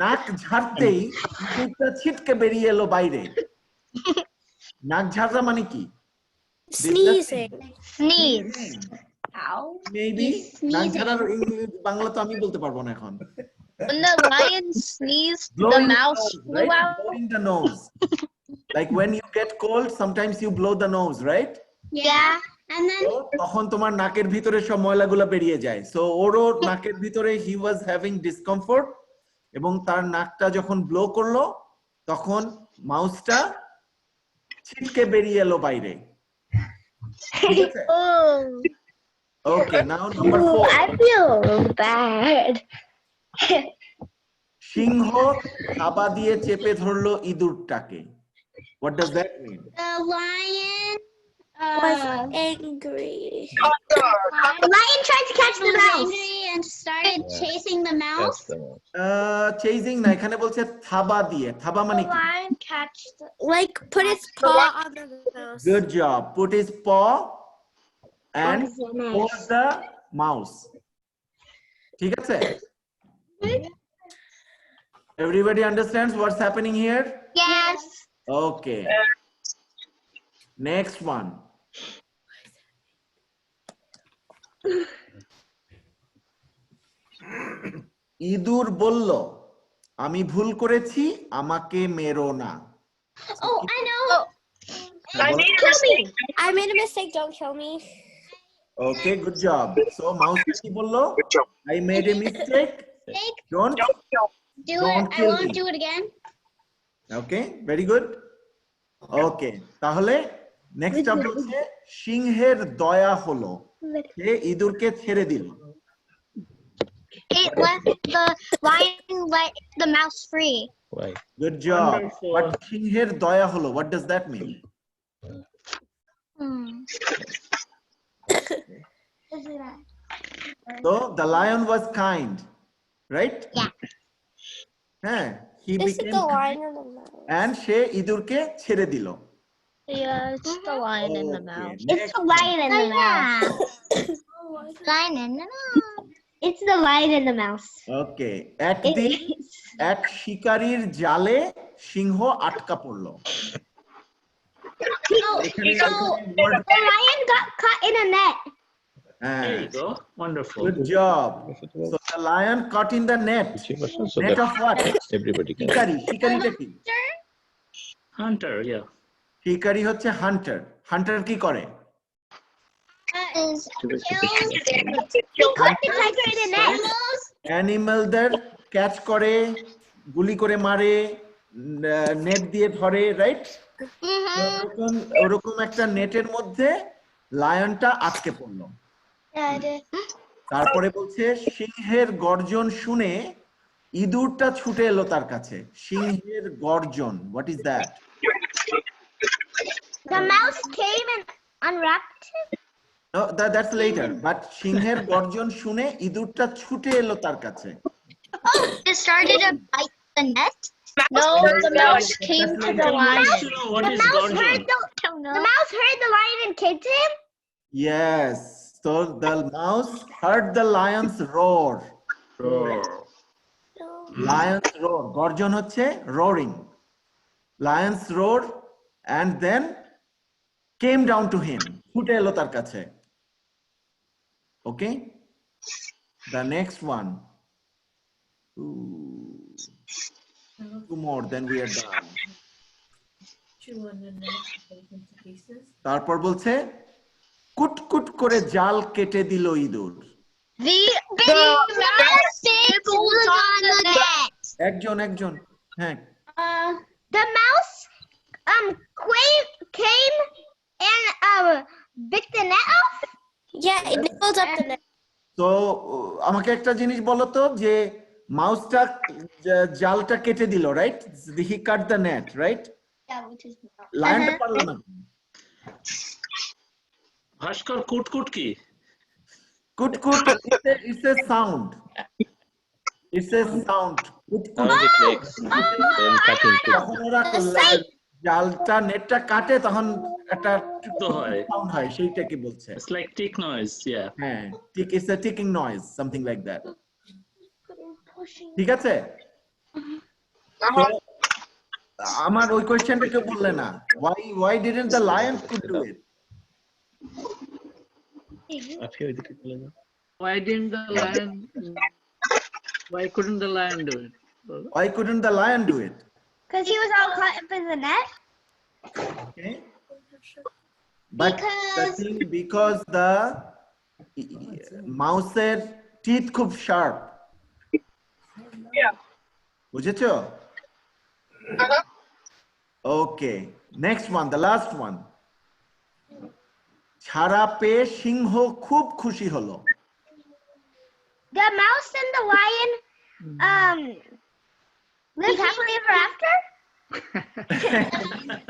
নাক ঝাড়তেই ইঁদুরটা ছিটকে বেরিয়ে এলো বাইরে। নাক ঝাড়া মানে কি? Sneezing. Sneeze. মেবি নাক ঝাড়ার ইংরেজি বাংলা তো আমি বলতে পারবো না এখন। When the lion sneezed, the Blowing mouse nose, flew right? out. Blowing the nose. Like when you get cold, sometimes you blow the nose, right? Yeah. And then তখন তোমার নাকের ভিতরে সব ময়লাগুলো বেরিয়ে যায়। সো ওরও নাকের ভিতরে he was having discomfort, এবং তার নাকটা যখন ব্লো করলো তখন মাউসটা ছিটকে বেরিয়ে এলো বাইরে। ঠিক আছে? Okay, now number 4. I feel bad. সিংহ থাবা দিয়ে চেপে ধরলো ইঁদুরটাকে। What does that mean? The lion Was angry. the lion tried to catch the mouse and started chasing the mouse. Chasing না, এখানে বলছে থাবা দিয়ে। থাবা মানে কি? Lion catched, like put its paw on the mouse. Good job. Put his paw and hold the mouse. ঠিক আছে? Everybody understands what's happening here? Yes. Okay. Next one. ইঁদুর বলল, আমি ভুল করেছি, আমাকে মেরো না। Oh, I know. I made a mistake. I made a mistake, don't kill me. Okay, good job. So mouse কি বললো? I made a mistake. Don't Do Don't it. I kill won't me. do it again. Okay, very good. Okay, তাহলে নেক্সটটা বলছে সিংহের দয়া হলো, সে ইঁদুরকে ছেড়ে দিল। It left the lion let the mouse free. Why? Good job. But সিংহের দয়া হলো, what does that mean? So the lion was kind, right? Yeah. হ্যাঁ, he Is it became the lion or the mouse? and সে ইঁদুরকে ছেড়ে দিল। Yeah, it's the lion and the Okay, mouse. next It's the lion and the mouse. Lion and the mouse. It's the lion and the mouse. Okay, একদিন এক শিকারীর জালে সিংহ আটকা পড়লো। The lion got caught in a net. There you go. Wonderful. Good job. So the lion caught in the net. So Net that of what? everybody can. শিকারী, শিকারীটা কি? Hunter, yeah. শিকারী হচ্ছে Hunter. Hunter কি করে? অ্যানিমালদের catch করে, গুলি করে মারে, নেট দিয়ে ধরে, রাইট? ওরকম একটা নেটের মধ্যে লায়নটা আটকে পড়লো। তারপরে বলছে সিংহের গর্জন শুনে ইঁদুরটা ছুটে এলো তার কাছে। সিংহের গর্জন, what is that? The mouse came and unwrapped him. No, that's later. But সিংহের গর্জন শুনে ইঁদুরটা ছুটে এলো তার কাছে। Oh, it started to bite the net? No, the mouse came to the lion. What The is mouse heard gorgon? the mouse heard the lion and came to him. Yes. So the mouse heard the lion's roar. Lion's roar. গর্জন হচ্ছে roaring. Lion's roar and then came down to him. ছুটে এলো তার কাছে। Okay? The next one. Two more, then we are done. তারপর বলছে কুটকুট করে জাল কেটে দিল ইঁদুর। The mouse pulled on the net. একজন হ্যাঁ। The mouse came and bit the net off. Yeah, it nibbled up the net. তো আমাকে একটা জিনিস বলো তো, যে মাউসটা জালটা কেটে দিল, right? He cut the net, right? লায়নটা পারলো না। ভাস্কর, কুটকুট কি? কুটকুট, it's a sound. It's a sound. কুটকুট। যখন ওরা জালটা নেটটা কাটে তখন একটা সাউন্ড হয়, সেইটা কি বলছে? It's like tick noise, yeah. হ্যাঁ, tick, it's a ticking noise, something like that. ঠিক আছে? আমার ওই কোয়েশ্চেনটা কেউ বললে না। Why didn't the lion could do it? Why didn't the lion? Why couldn't the lion do it? Why couldn't the lion do it? Because he was all caught up in the net. Okay. But the thing, because the mouse's teeth খুব sharp. Yeah. বুঝেছো? Okay. Next one, the last one. ছাড়া পেয়ে সিংহ খুব খুশি হলো। The mouse and the lion lived happily ever after.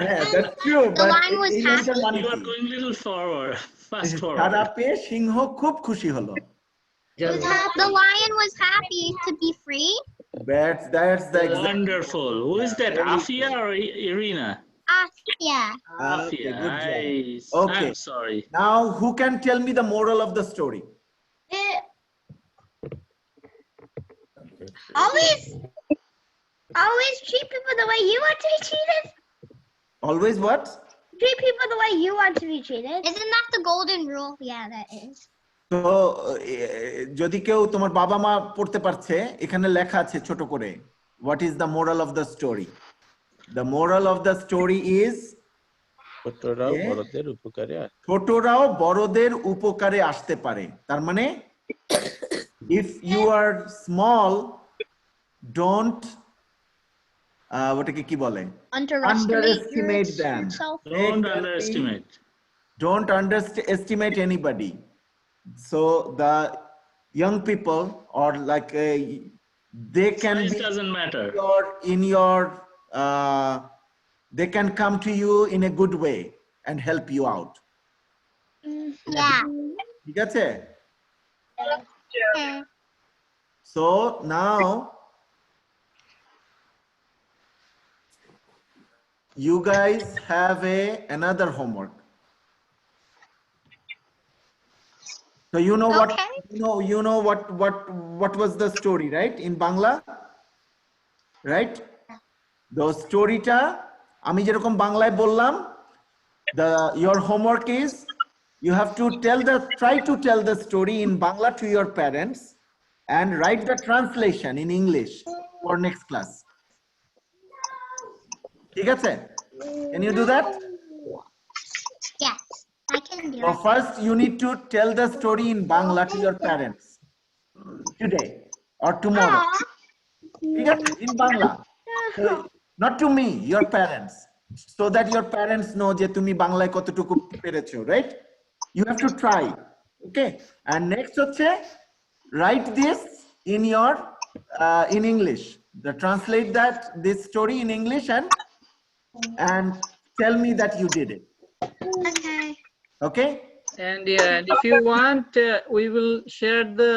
Yeah, that's true. The but lion was এই happy. লাইনটার মানে You কি? are going little forward, fast forward. ছাড়া পেয়ে সিংহ খুব খুশি হলো। The lion was happy to be free. That's the exact. Wonderful. Who is that? Afia or Irina? Yeah. Afia. Good job. Nice. Okay. I'm sorry. Now, who can tell me the moral of the story? Always treat people the way you want to be treated. Always what? Treat people the way you want to be treated. Isn't that the golden rule? Yeah, that is. তো যদি কেউ তোমার বাবা মা পড়তে পারছে, এখানে লেখা আছে ছোট করে, what is the moral of the story? The moral of the story is ছোটরাও বড়দের উপকারে আসে। ছোটরাও বড়দের উপকারে আসতে পারে। তার মানে if you are small, don't ওটাকে কি বলে? Underestimate them. Don't underestimate. Don't underestimate anybody. So the young people, or like they can Size be doesn't matter. in your they can come to you in a good way and help you out. Yeah. ঠিক আছে? So now you guys have another homework. So you know what what was the story, right? In Bangla, right? The story ta ami jerokom Banglaয় বললাম, your homework is you have to try to tell the story in Bangla to your parents and write the translation in English for next class. ঠিক আছে? Can you do that? Yes, I can do So it. first you need to tell the story in Bangla to your parents today or tomorrow. ঠিক আছে? In Bangla. So, not to me, your parents, so that your parents know যে তুমি বাংলায় কতটুকু পেরেছো, right? You have to try. Okay, and next হচ্ছে write this in your in English. Translate this story in English and tell me that you did it. Okay. Okay. And yeah, and if you want, we will share the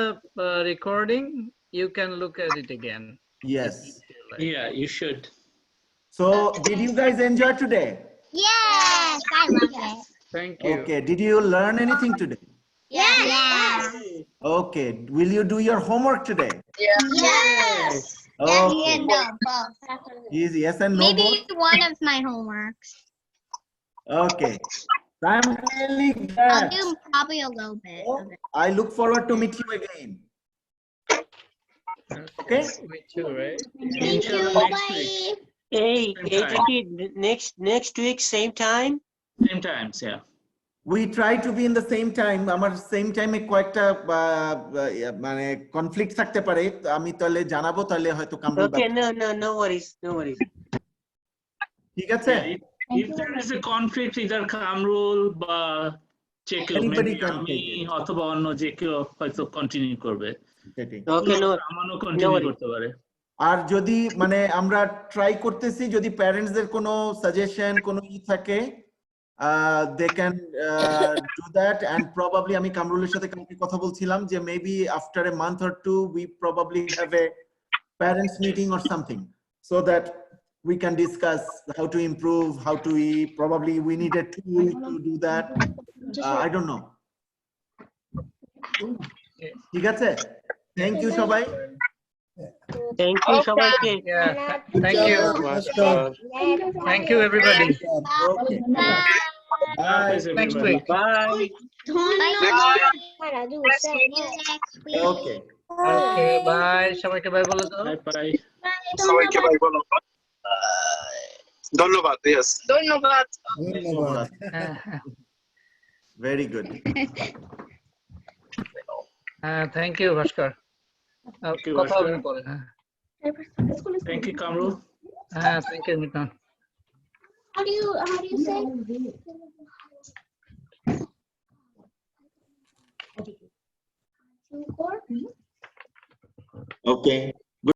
recording. You can look at it again. Yes. Yeah, you should. So, did you guys enjoy today? Yes, I love it. Thank you. Okay. Did you learn anything today? Yes. Okay. Will you do your homework today? Yes. Okay. And no, both. Easy. Yes and no. Maybe Both? one of my homeworks. Okay. I'm really I'll glad. do probably a little bit of it. I look forward to meet you again. Okay. Me too, right? Thank you. Next week. Bye. Hey, Same time. next week, same time? Same times, yeah. We try to be in the same time. আমার same time এ কয়েকটা মানে conflict থাকতে পারে, আমি তাহলে জানাবো, তাহলে হয়তো Kamrul Okay, no worries, no worries. ঠিক আছে? If there is a conflict, either Kamrul বা যে কেউ, Anybody maybe can আমি take it. অথবা অন্য যে কেউ হয়তো কন্টিনিউ করবে। Okay, no. আমানও কন্টিনিউ করতে পারে। আর যদি মানে আমরা ট্রাই করতেছি, যদি প্যারেন্টসদের কোনো সাজেশন কোনো থাকে, they can do that, and probably আমি কামরুলের সাথে কালকে কথা বলছিলাম যে maybe after a month or two we probably have a parents meeting or something, so that we can discuss how to improve, how to probably we need a tool to do that. I don't know. ঠিক আছে? Thank you সবাই. Thank you, সবাইকে। Yeah. Thank you. Thank you, everybody. Okay. Bye. Next week. Bye. Okay. Okay. Bye. সবাইকে bye বলে দাও। Bye bye. সবাইকে ভাই বলো। ধন্যবাদ। Yes. ধন্যবাদ। Very good. Thank you, Bhaskar. কথা হবে পরে। Thank you, Kamrul. Thank you, Mitan. How do you say? Okay.